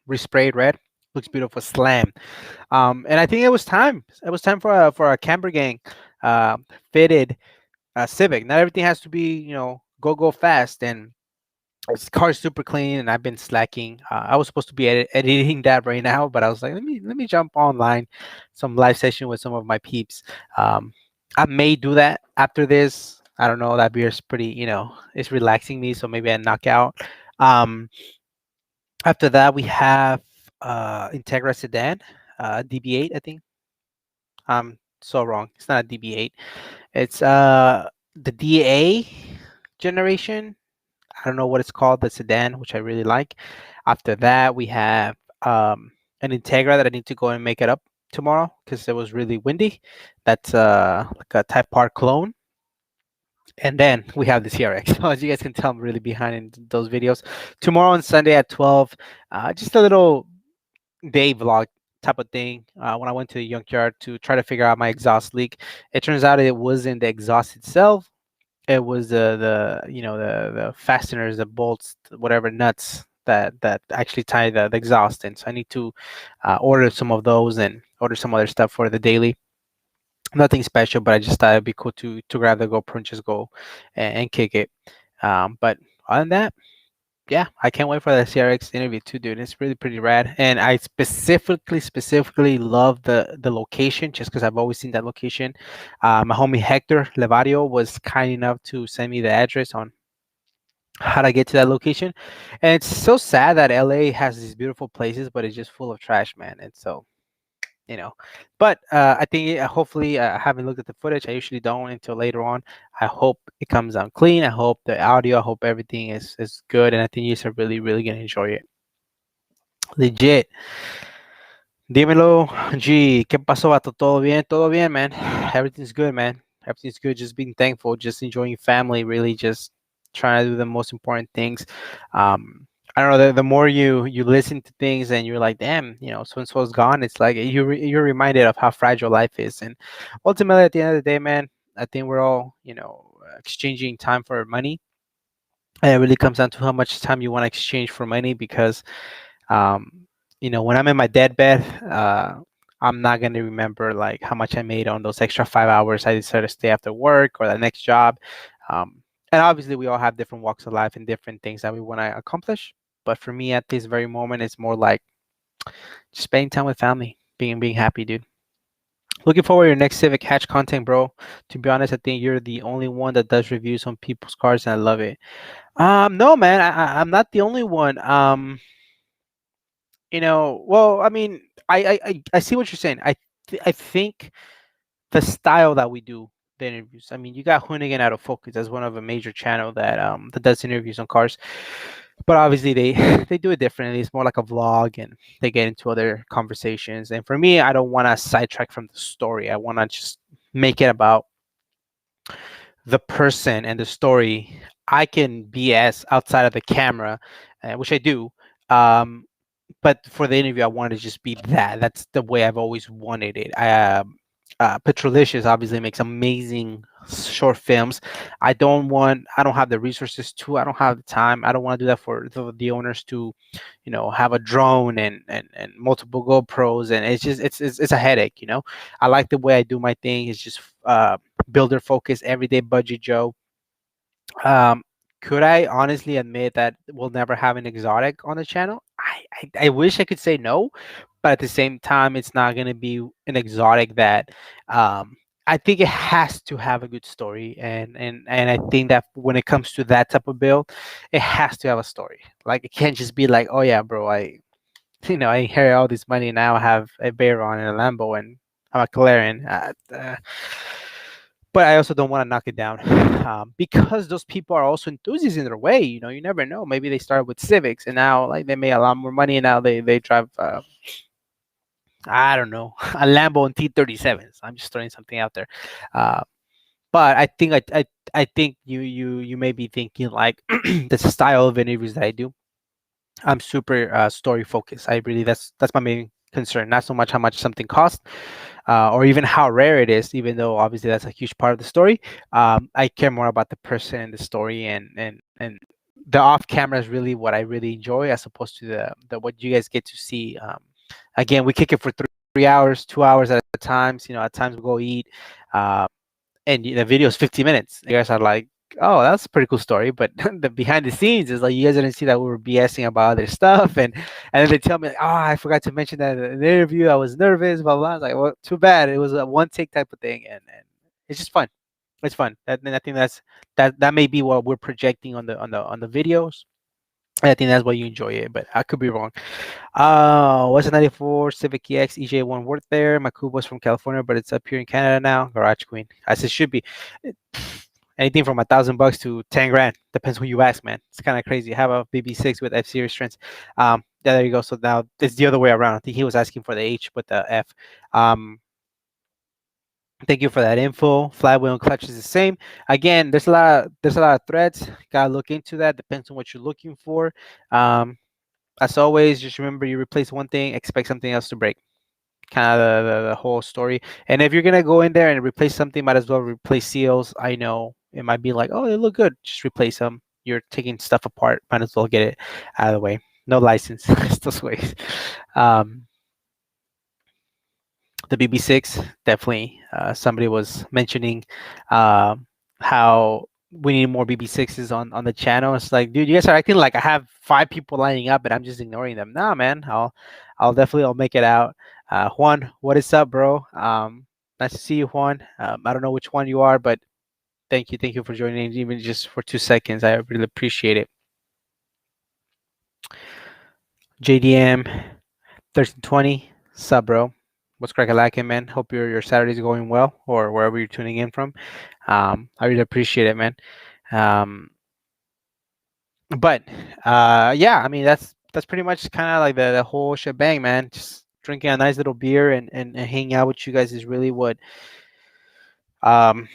A: resprayed red. Looks beautiful, slam. And I think it was time. It was time for a camper gang, uh, fitted Civic. Not everything has to be, go fast. And this car is super clean, and I've been slacking. I was supposed to be editing that right now, but I was like, let me jump online, some live session with some of my peeps. Um, I may do that after this. I don't know. That beer is pretty, it's relaxing me, so maybe I knock out. Um, After that, we have Integra sedan, DB8, I think. I'm so wrong. It's not a DB8. It's the DA generation. I don't know what it's called, the sedan, which I really like. After that, we have an Integra that I need to go and make it up tomorrow because it was really windy. That's like a Type R clone. And then we have the CRX. So as you guys can tell, I'm really behind in those videos. Tomorrow on Sunday at 12, just a little day vlog type of thing. When I went to the junkyard to try to figure out my exhaust leak, it turns out it wasn't the exhaust itself. It was the fasteners, the bolts, whatever nuts that actually tie the exhaust in. So I need to order some of those and order some other stuff for the daily. Nothing special, but I just thought it'd be cool to grab the GoPro and just go and kick it. But other than that, yeah, I can't wait for the CRX interview too, dude. It's really pretty rad, and I specifically love the location just because I've always seen that location. My homie Hector Levario was kind enough to send me the address on how to get to that location, and it's so sad that LA has these beautiful places, but it's just full of trash, man. And so, you know, but I think hopefully I haven't looked at the footage. I usually don't until later on. I hope it comes out clean. I hope the audio, I hope everything is good, and I think you guys are really gonna enjoy it. Legit. Dímelo, G, ¿qué pasó, vato? Todo bien, man. Everything's good, man. Everything's good. Just being thankful, just enjoying family, really just trying to do the most important things. I don't know, the more you listen to things and you're like, damn, so and so's gone, it's like you're reminded of how fragile life is. And ultimately, at the end of the day, man, I think we're all, exchanging time for money. And it really comes down to how much time you want to exchange for money because when I'm in my deathbed, I'm not going to remember like how much I made on those extra 5 hours I decided to stay after work or the next job. And obviously, we all have different walks of life and different things that we want to accomplish. But for me, at this very moment, it's more like just spending time with family, being happy, dude. Looking forward to your next Civic Hatch content, bro. To be honest, I think you're the only one that does reviews on people's cars, and I love it. No, man, I'm not the only one. Well, I mean, I see what you're saying. I think the style that we do the interviews. I mean, you got Hoonigan out of Focus as one of a major channel that does interviews on cars, but obviously they they do it differently. It's more like a vlog, and they get into other conversations. And for me, I don't want to sidetrack from the story. I want to just make it about the person and the story. I can BS outside of the camera, which I do. Um, but for the interview, I wanted to just be that. That's the way I've always wanted it. Petrolicious obviously makes amazing short films. I don't have the resources to. I don't have the time. I don't want to do that for the owners to, have a drone and multiple GoPros, and it's a headache. I like the way I do my thing. It's just builder focus, everyday budget Joe. Um, could I honestly admit that we'll never have an exotic on the channel? I wish I could say no, but at the same time, it's not going to be an exotic that I think it has to have a good story. And I think that when it comes to that type of build, it has to have a story. Like, it can't just be like, oh, yeah, bro, I inherit all this money, now I have a Veyron and a Lambo and a McLaren. But I also don't want to knock it down, because those people are also enthusiasts in their way. You never know. Maybe they started with Civics and now like they made a lot more money and now they drive. I don't know, a Lambo and T37s. I'm just throwing something out there. Uh, but I think you may be thinking like the style of interviews that I do. I'm super story focused. I really that's my main concern. Not so much how much something costs, or even how rare it is. Even though obviously that's a huge part of the story, I care more about the person and the story, and the off camera is really what I really enjoy, as opposed to the what you guys get to see. Again, we kick it for 3 hours, 2 hours at a time. At times we go eat. Uh, and the video is 50 minutes. You guys are like, oh, that's a pretty cool story. But the behind the scenes is like, you guys didn't see that we were BSing about other stuff. And then they tell me, like, oh, I forgot to mention that in the interview. I was nervous, blah, blah. I was like, well, too bad. It was a one take type of thing. And it's just fun. It's fun. And I think that may be what we're projecting on the videos. I think that's why you enjoy it, but I could be wrong. What's a 94 Civic EX EJ1 worth there? My Cuba's from California, but it's up here in Canada now. Garage Queen, as it should be. Anything from $1,000 to 10 grand, depends who you ask, man. It's kind of crazy. I have a BB6 with F series strengths. Yeah, there you go. So now it's the other way around. I think he was asking for the H, but the F. Thank you for that info. Flywheel and clutch is the same. Again, there's a lot of threads. Gotta look into that. Depends on what you're looking for. As always, just remember, you replace one thing, expect something else to break. Kind of the whole story. And if you're gonna go in there and replace something, might as well replace seals. I know it might be like, oh, they look good, just replace them. You're taking stuff apart, might as well get it out of the way. No license, still ways. Um, the BB6, definitely. Somebody was mentioning how we need more BB6s on the channel. It's like, dude, you guys are acting like I have 5 people lining up and I'm just ignoring them. Nah, man, I'll make it out. Juan, what is up, bro? Nice to see you, Juan. I don't know which one you are, but thank you for joining, even just for 2 seconds. I really appreciate it. JDM 1320, sub, bro. What's crackalacking, man? Hope your Saturday's going well, or wherever you're tuning in from. I really appreciate it, man. But yeah, I mean that's pretty much kind of like the whole shebang, man. Just drinking a nice little beer and hanging out with you guys is really what kind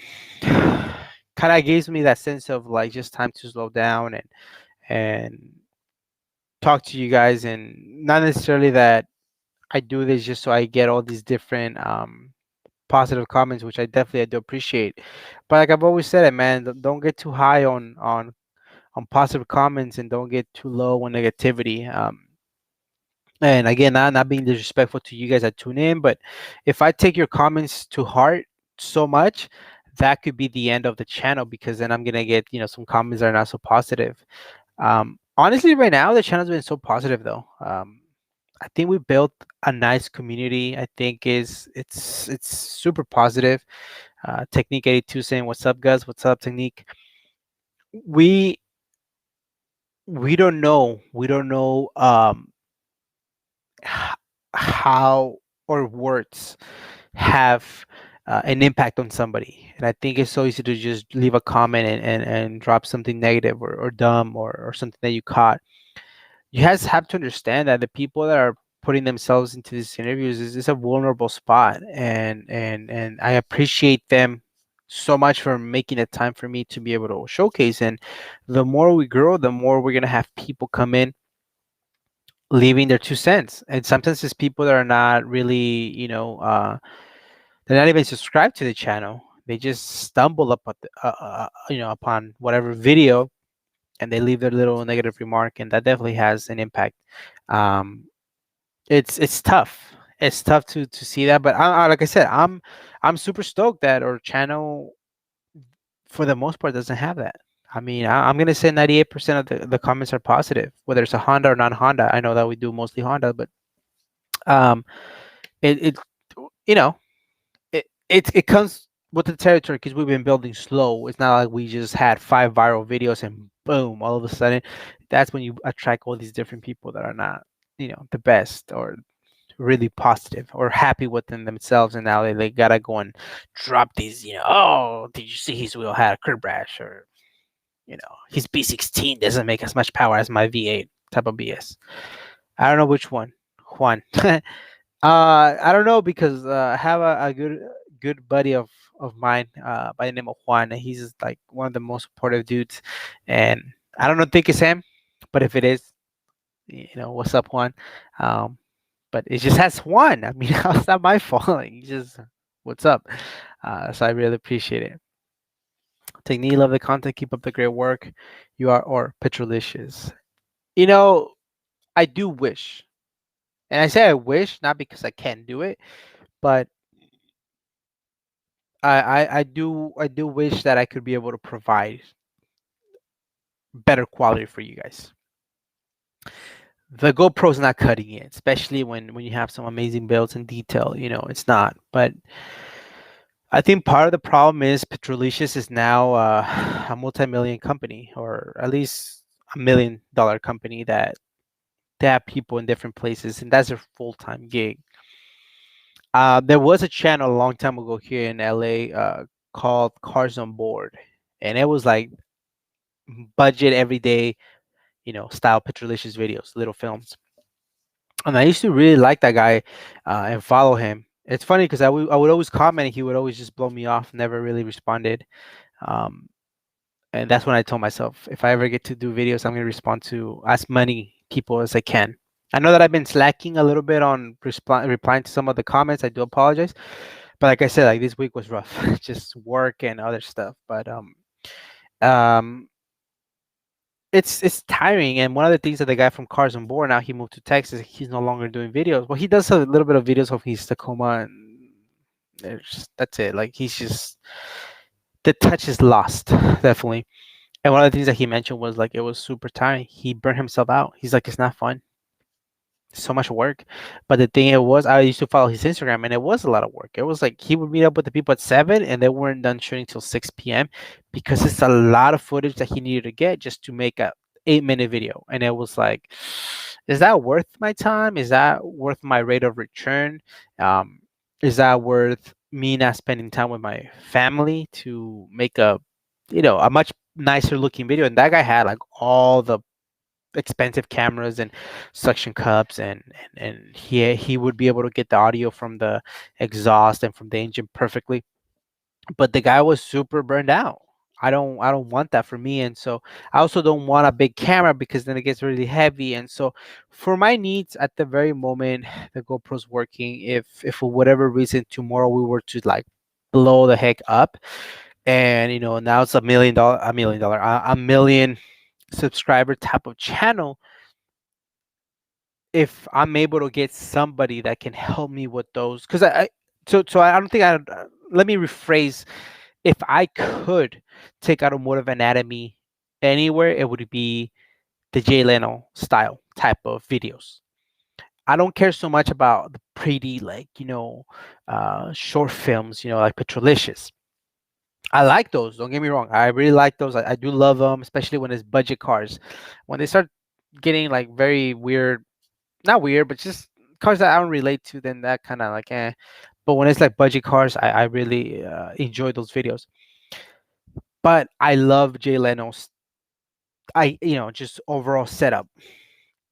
A: of gives me that sense of like just time to slow down and talk to you guys, and not necessarily that I do this just so I get all these different positive comments, which I do appreciate. But like I've always said, it, man, don't get too high on positive comments and don't get too low on negativity. And again, not being disrespectful to you guys that tune in, but if I take your comments to heart so much, that could be the end of the channel, because then I'm gonna get some comments that are not so positive. Honestly, right now the channel's been so positive though. I think we built a nice community. I think it's super positive. Technique 82 saying, "What's up, guys? What's up, Technique?" We we don't know how or words have an impact on somebody, and I think it's so easy to just leave a comment and drop something negative or dumb or something that you caught. You guys have to understand that the people that are putting themselves into these interviews is a vulnerable spot, and I appreciate them so much for making the time for me to be able to showcase. And the more we grow, the more we're gonna have people come in leaving their 2 cents, and sometimes it's people that are not really they're not even subscribed to the channel. They just stumble upon whatever video, and they leave their little negative remark, and that definitely has an impact. um it's tough. It's tough to see that, but like I said, I'm super stoked that our channel for the most part doesn't have that. I mean, I'm gonna say 98% of the comments are positive, whether it's a Honda or non-Honda. I know that we do mostly Honda, but um it you know it comes with the territory, because we've been building slow. It's not like we just had 5 viral videos and boom, all of a sudden that's when you attract all these different people that are not the best, or really positive or happy within themselves, and now they gotta go and drop these, oh, did you see his wheel had a curb rash, or his B16 doesn't make as much power as my V8 type of BS. I don't know which one. Juan. I don't know, because I have a good buddy of mine by the name of Juan, and he's like one of the most supportive dudes. And I don't know, think it's him, but if it is, what's up, Juan? Um, but it just has Juan. I mean, it's not my fault. Like, just what's up? So I really appreciate it. Technique, love the content. Keep up the great work. You are or Petrolicious. You know, I do wish, and I say I wish not because I can't do it, but I do wish that I could be able to provide better quality for you guys. The GoPro's not cutting it, especially when you have some amazing builds and detail. It's not. But I think part of the problem is Petrolicious is now a multi-million company, or at least $1 million company, that they have people in different places, and that's their full-time gig. There was a channel a long time ago here in LA called Cars on Board, and it was like budget everyday, style Petrolicious videos, little films. And I used to really like that guy and follow him. It's funny because I would always comment, and he would always just blow me off, never really responded. Um, and that's when I told myself, if I ever get to do videos, I'm going to respond to as many people as I can. I know that I've been slacking a little bit on replying to some of the comments. I do apologize, but like I said, like this week was rough, just work and other stuff. But um, it's tiring. And one of the things that the guy from Cars on Board, now he moved to Texas, he's no longer doing videos. Well, he does a little bit of videos of his Tacoma, and that's it. Like, he's just, the touch is lost, definitely. And one of the things that he mentioned was like it was super tiring. He burned himself out. He's like, it's not fun. So much work. But the thing, it was, I used to follow his Instagram, and it was a lot of work. It was like he would meet up with the people at 7, and they weren't done shooting till 6 p.m. because it's a lot of footage that he needed to get just to make a 8-minute video. And it was like, is that worth my time? Is that worth my rate of return? Um, is that worth me not spending time with my family to make a much nicer looking video? And that guy had like all the expensive cameras and suction cups, and he would be able to get the audio from the exhaust and from the engine perfectly. But the guy was super burned out. I don't want that for me. And so I also don't want a big camera, because then it gets really heavy. And so for my needs at the very moment, the GoPro's working. If for whatever reason tomorrow we were to like blow the heck up, and now it's a million subscriber type of channel, if I'm able to get somebody that can help me with those, because so I don't think let me rephrase. If I could take automotive anatomy anywhere, it would be the Jay Leno style type of videos. I don't care so much about the pretty, like, short films, like Petrolicious. I like those. Don't get me wrong. I really like those. I do love them, especially when it's budget cars. When they start getting like very weird, not weird, but just cars that I don't relate to, then that kind of like eh. But when it's like budget cars, I really enjoy those videos. But I love Jay Leno's, just overall setup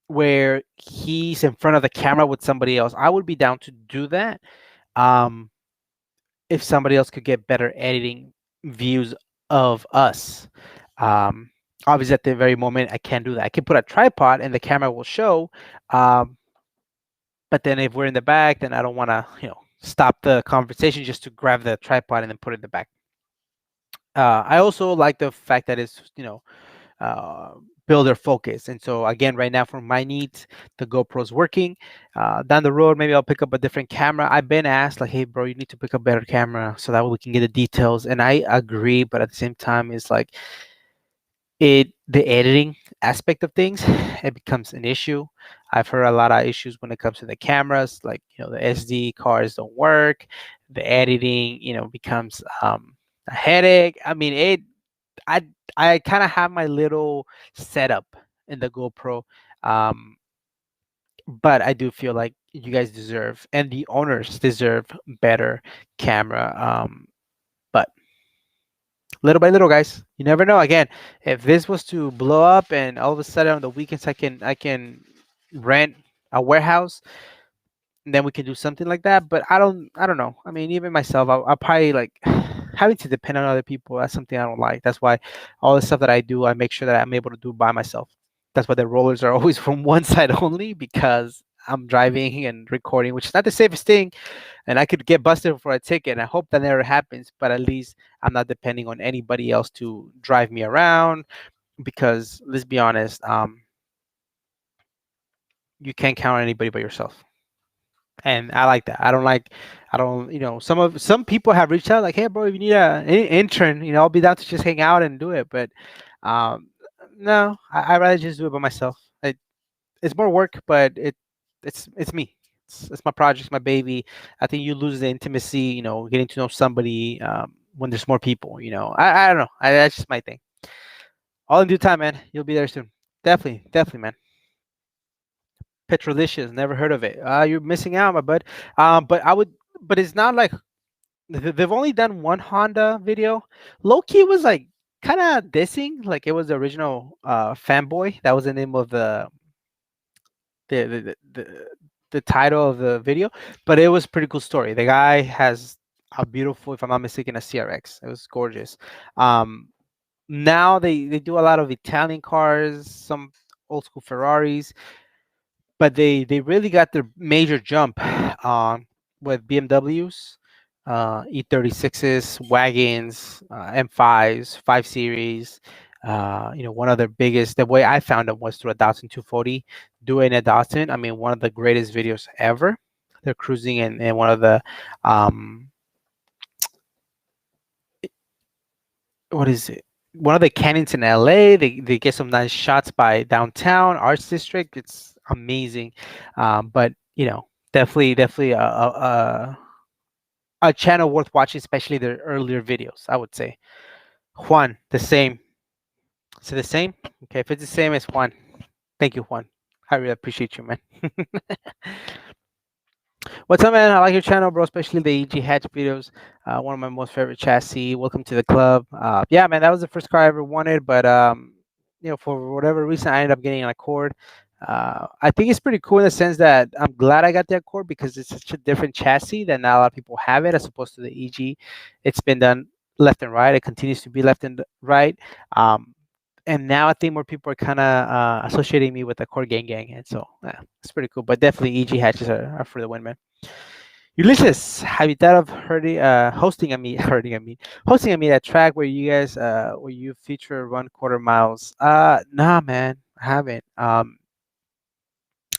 A: where he's in front of the camera with somebody else. I would be down to do that. Um, if somebody else could get better editing views of us. Um, Obviously, at the very moment, I can't do that. I can put a tripod and the camera will show. Um, but then if we're in the back, then I don't want to, stop the conversation just to grab the tripod and then put it in the back. I also like the fact that it's, uh, builder focus. And so again, right now for my needs, the GoPro's working. Down the road, maybe I'll pick up a different camera. I've been asked like, hey, bro, you need to pick up a better camera so that way we can get the details. And I agree, but at the same time, it's like the editing aspect of things, it becomes an issue. I've heard a lot of issues when it comes to the cameras, like the SD cards don't work, the editing becomes a headache. I mean, i I kind of have my little setup in the GoPro. um but I do feel like you guys deserve, and the owners deserve, better camera. But little by little, guys, you never know. Again, if this was to blow up and all of a sudden on the weekends I can rent a warehouse, then we can do something like that. But I don't know. I mean, even myself, I'll probably like having to depend on other people. That's something I don't like. That's why all the stuff that I do, I make sure that I'm able to do by myself. That's why the rollers are always from one side only, because I'm driving and recording, which is not the safest thing, and I could get busted for a ticket. I hope that never happens, but at least I'm not depending on anybody else to drive me around. Because let's be honest, you can't count on anybody but yourself. And I like that. I don't, some people have reached out like, hey, bro, if you need an intern, I'll be down to just hang out and do it. But um, no, I rather just do it by myself. It's more work, but it's me. It's my project, it's my baby. I think you lose the intimacy, getting to know somebody when there's more people. I don't know. That's just my thing. All in due time, man. You'll be there soon. Definitely, definitely, man. Petrolicious, never heard of it. You're missing out, my bud. But but it's not like they've only done one Honda video. Low key was like kind of dissing, like it was the original fanboy. That was the name of the the, the the the title of the video. But it was a pretty cool story. The guy has a beautiful, if I'm not mistaken, a CRX. It was gorgeous. Um, Now they do a lot of Italian cars, some old school Ferraris, but they really got their major jump with BMWs, E36s, wagons, M5s, 5 Series. One of their biggest, the way I found them was through a Datsun 240, doing a Datsun. I mean, one of the greatest videos ever. They're cruising in one of the, um, what is it? One of the canyons in LA. They get some nice shots by downtown Arts District. It's amazing. But definitely a channel worth watching, especially their earlier videos, I would say. Juan, the same. So the same? Okay, if it's the same as Juan, thank you, Juan. I really appreciate you, man. What's up, man? I like your channel, bro, especially the EG hatch videos. One of my most favorite chassis. Welcome to the club. Yeah, man, that was the first car I ever wanted, but for whatever reason, I ended up getting an Accord. I think it's pretty cool in the sense that I'm glad I got the Accord because it's such a different chassis that not a lot of people have it as opposed to the EG. It's been done left and right. It continues to be left and right. And now I think more people are kind of associating me with the core gang, and so it's pretty cool. But definitely, EG hatches are for the win, man. Ulysses, have you thought of hosting a meet, hosting a meet at track where you guys where you feature run quarter miles? Nah, man, I haven't.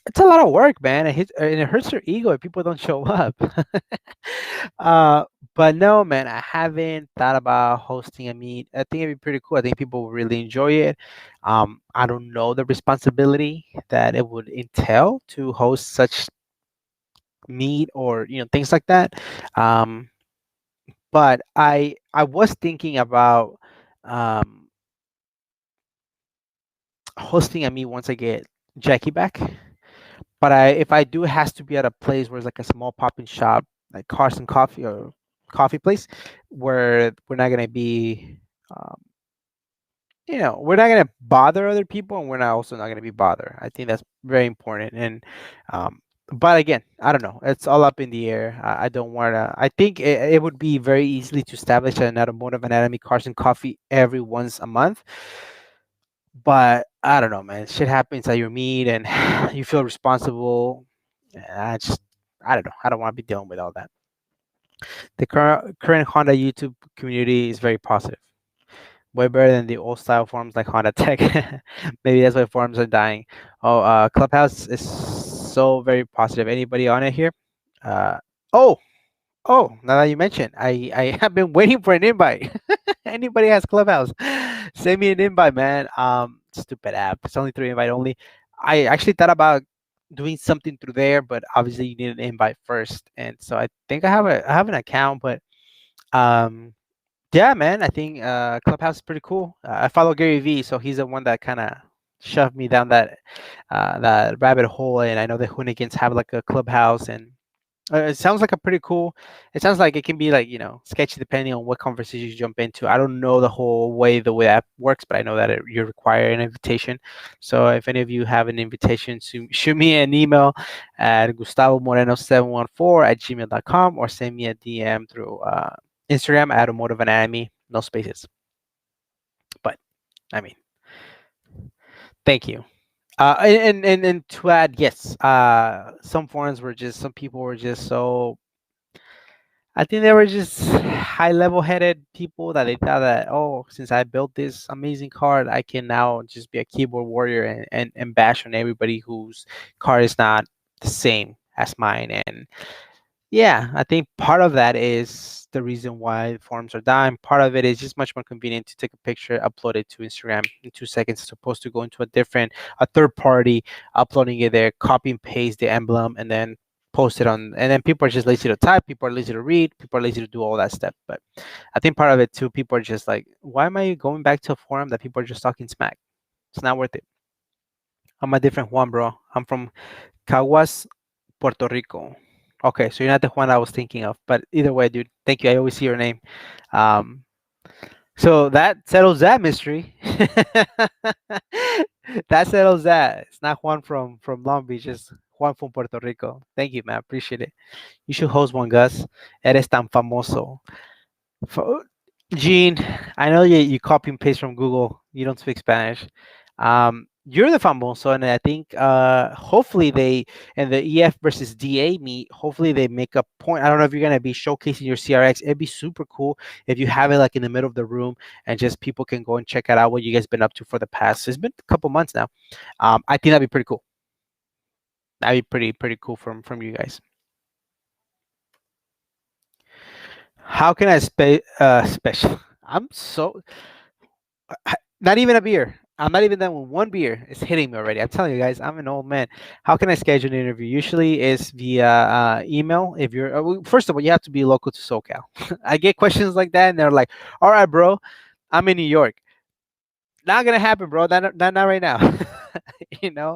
A: It's a lot of work, man. And it hurts your ego if people don't show up. uh, but no, man, I haven't thought about hosting a meet. I think it'd be pretty cool. I think people will really enjoy it. I don't know the responsibility that it would entail to host such meet or things like that. Um, but I was thinking about um, hosting a meet once I get Jackie back. But if I do, it has to be at a place where it's like a small pop-in shop, like Carson Coffee or coffee place, where we're not gonna be, um, we're not gonna bother other people, and we're not also not gonna be bothered. I think that's very important. And but again, I don't know. It's all up in the air. I don't wanna. I think it would be very easily to establish an automotive anatomy Carson Coffee every once a month. But I don't know, man. Shit happens at your meet, and you feel responsible. I don't know. I don't want to be dealing with all that. The current Honda YouTube community is very positive, way better than the old style forums like Honda Tech. Maybe that's why forums are dying. Oh, Clubhouse is so very positive. Anybody on it here? Uh, oh, now that you mentioned, I have been waiting for an invite. Anybody has Clubhouse? Send me an invite, man. Stupid app. It's only through invite only. I actually thought about doing something through there, but obviously you need an invite first. And so I think I have an account, but um, yeah, man. I think Clubhouse is pretty cool. I follow Gary Vee, so he's the one that kind of shoved me down that rabbit hole. And I know the Hoonigans have like a clubhouse, and it sounds like a pretty cool. It sounds like it can be like sketchy depending on what conversation you jump into. I don't know the way that works, but I know that you require an invitation. So if any of you have an invitation, shoot me an email at gustavomoreno714 at gmail.com, or send me a DM through Instagram at automotive anatomy, no spaces. But I mean, thank you. And to add, yes, some people were just so. I think they were just high level headed people that they thought that, oh, since I built this amazing card, I can now just be a keyboard warrior and bash on everybody whose card is not the same as mine. And yeah, I think part of that is the reason why forums are dying. Part of it is just much more convenient to take a picture, upload it to Instagram in 2 seconds, as opposed to going to a third party, uploading it there, copy and paste the emblem, and then post it on. And then people are just lazy to type, people are lazy to read, people are lazy to do all that stuff. But I think part of it too, people are just like, why am I going back to a forum that people are just talking smack? It's not worth it. I'm a different Juan, bro. I'm from Caguas, Puerto Rico. Okay, so you're not the one I was thinking of, but either way, dude, thank you. I always see your name. Um, so that settles that mystery. That settles that. It's not Juan from Long Beach, it's Juan from Puerto Rico. Thank you, man. Appreciate it. You should host one, Gus. Eres tan famoso. Fo- Gene, I know you copy and paste from Google. You don't speak Spanish. You're the famoso, and I think hopefully they and the EF versus DA meet. Hopefully they make a point. I don't know if you're gonna be showcasing your CRX. It'd be super cool if you have it like in the middle of the room, and just people can go and check it out what you guys been up to for the past. It's been a couple months now. I think that'd be pretty cool. That'd be pretty cool from you guys. How can I special? I'm so not even a beer. I'm not even done with one beer. It's hitting me already. I'm telling you guys, I'm an old man. How can I schedule an interview? Usually is via email. If you're first of all, you have to be local to SoCal. I get questions like that, and they're like, "All right, bro, I'm in New York. Not gonna happen, bro. Not right now.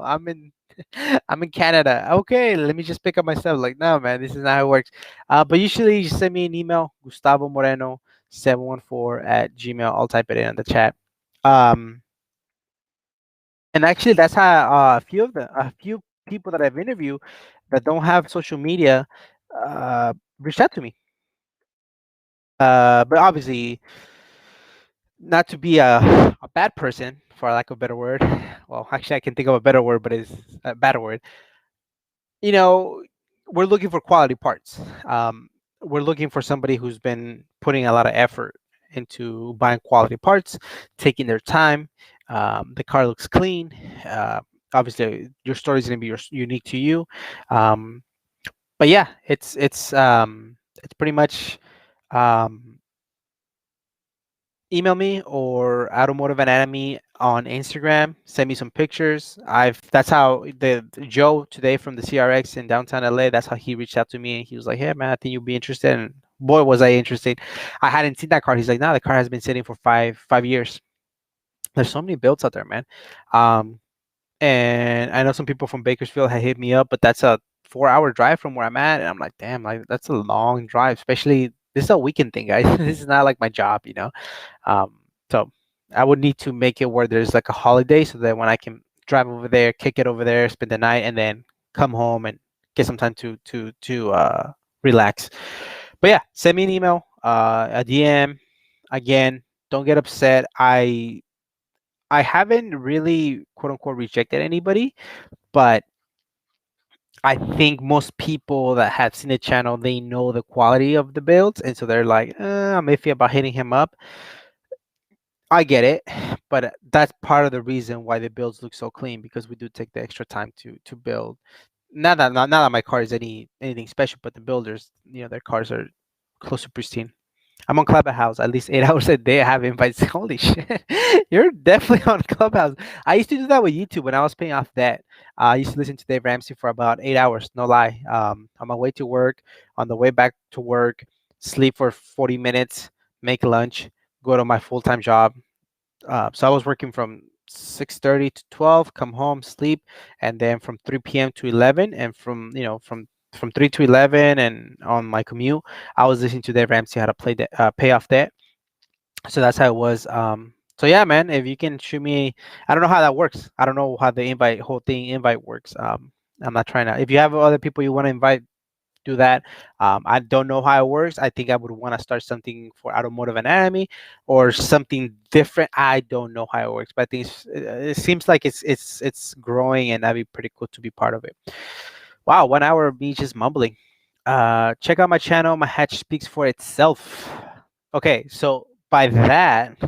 A: I'm in I'm in Canada. Okay, let me just pick up myself. Like, no, man, this is not how it works. But usually, you send me an email, Gustavo Moreno 714 at Gmail. I'll type it in the chat. Um, and actually, that's how a few people that I've interviewed that don't have social media reached out to me. But obviously, not to be a bad person, for lack of a better word. Well, actually, I can think of a better word, but it's a bad word. You know, we're looking for quality parts. We're looking for somebody who's been putting a lot of effort into buying quality parts, taking their time. The car looks clean. Uh, Obviously, your story is going to be unique to you. Um, but yeah, it's pretty much um, email me or automotive anatomy on Instagram. Send me some pictures. That's how the Joe today from the CRX in downtown LA. That's how he reached out to me, and he was like, "Hey man, I think you'd be interested." And boy, was I interested. I hadn't seen that car. He's like, "No, the car has been sitting for five years." There's so many builds out there, man. Um, and I know some people from Bakersfield had hit me up, but that's a 4 hour drive from where I'm at, and I'm like, damn, like that's a long drive. Especially this is a weekend thing, guys. This is not like my job. So I would need to make it where there's like a holiday so that when I can drive over there, kick it over there, spend the night, and then come home and get some time to relax. But yeah, send me an email, a DM. Again, don't get upset. I haven't really quote unquote rejected anybody, but I think most people that have seen the channel, they know the quality of the builds, and so they're like, I'm iffy about hitting him up. I get it, but that's part of the reason why the builds look so clean, because we do take the extra time to build. Not that my car is anything special, but the builders, their cars are close to pristine. I'm on Clubhouse at least 8 hours a day. I have invites. Holy shit, you're definitely on Clubhouse. I used to do that with YouTube when I was paying off debt. I used to listen to Dave Ramsey for about 8 hours. No lie. On my way to work, on the way back to work, sleep for 40 minutes, make lunch, go to my full time job. So I was working from 6:30 to 12, come home, sleep, and then from 3 p.m. to 11, and from 3 to 11, and on my commute, I was listening to Dave Ramsey how to play that, pay off debt. So that's how it was. So yeah, man, if you can shoot me, I don't know how that works. I don't know how the whole thing invite works. I'm not trying to. If you have other people you want to invite, do that. I don't know how it works. I think I would want to start something for automotive anatomy or something different. I don't know how it works, but I think it seems like it's growing, and that'd be pretty cool to be part of it. Wow, 1 hour of me just mumbling. Check out my channel. My hatch speaks for itself. Okay, so by that,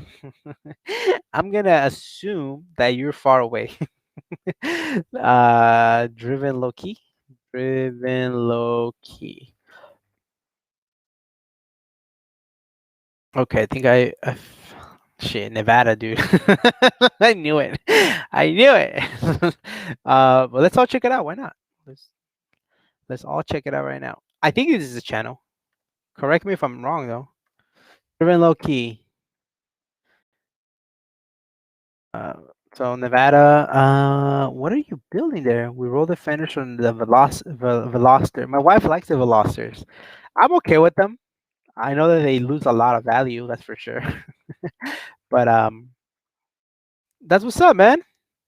A: I'm gonna assume that you're far away. Driven low key. Driven low key. Okay, I think shit, Nevada, dude. I knew it. I knew it. Well, let's all check it out. Why not? Let's let's all check it out right now. I think this is a channel. Correct me if I'm wrong though. Driven low key. Uh, so Nevada, what are you building there? We roll the fenders from the Veloster. My wife likes the Velosters. I'm okay with them. I know that they lose a lot of value, that's for sure. But that's what's up, man.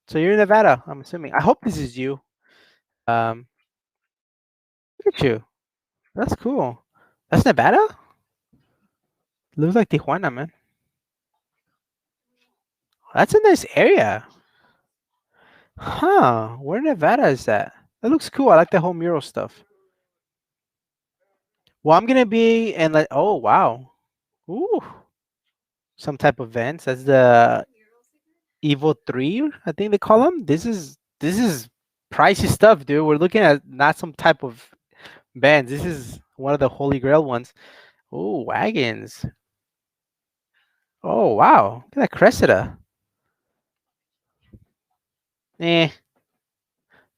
A: So you're in Nevada, I'm assuming. I hope this is you. Um, Look at you. That's cool. That's Nevada? Looks like Tijuana, man. That's a nice area. Huh? Where in Nevada is that? That looks cool. I like the whole mural stuff. Well, I'm gonna be in like, oh wow. Ooh. Some type of vents. That's the Evo 3, I think they call them. This is pricey stuff, dude. We're looking at not some type of bands. This is one of the holy grail ones. Oh, wagons. Oh, wow. Look at that Cressida. Eh.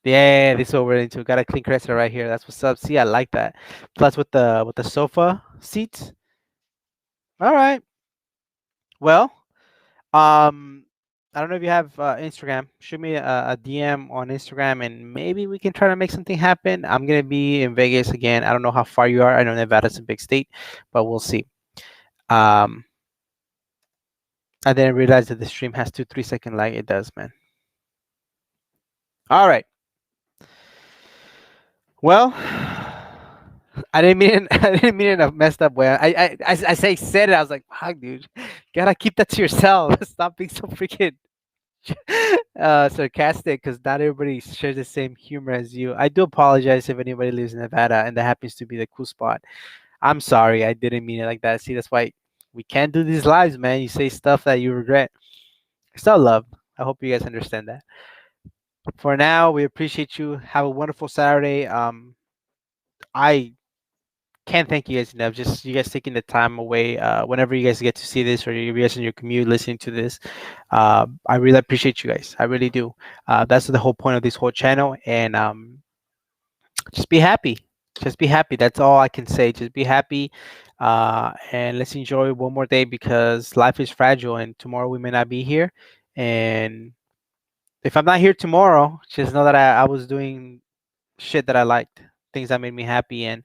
A: Yeah, this is what we're into. Got a clean Cressida right here. That's what's up. See, I like that. Plus with the sofa seats. All right. Well, um, I don't know if you have Instagram. Shoot me a DM on Instagram, and maybe we can try to make something happen. I'm gonna be in Vegas again. I don't know how far you are. I know Nevada's a big state, but we'll see. Um, I didn't realize that the stream has 2 3 second lag. It does, man. All right. Well, I didn't mean I didn't mean it in a messed up way. I said it. I was like, "Fuck, dude, gotta keep that to yourself. Stop being so freaking sarcastic, because not everybody shares the same humor as you. I do apologize if anybody lives in Nevada and that happens to be the cool spot. I'm sorry. I didn't mean it like that. See, that's why we can't do these lives, man. You say stuff that you regret. Still love. I hope you guys understand that. For now, we appreciate you. Have a wonderful Saturday. I can't thank you guys enough. Just you guys taking the time away. Whenever you guys get to see this, or you guys in your commute listening to this, I really appreciate you guys. I really do. That's the whole point of this whole channel. And just be happy. Just be happy. That's all I can say. Just be happy. And let's enjoy one more day, because life is fragile, and tomorrow we may not be here. And if I'm not here tomorrow, just know that I was doing shit that I liked, things that made me happy, and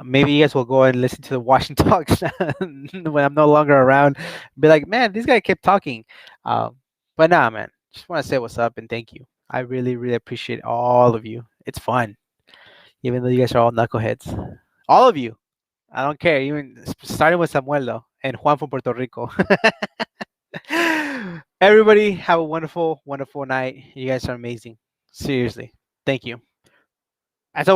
A: maybe you guys will go and listen to the Washington talks when I'm no longer around. Be like, man, this guy kept talking. But nah, man, just want to say what's up and thank you. I really, really appreciate all of you. It's fun, even though you guys are all knuckleheads. All of you. I don't care. Even starting with Samuel though, and Juan from Puerto Rico. Everybody, have a wonderful, wonderful night. You guys are amazing. Seriously. Thank you. As always.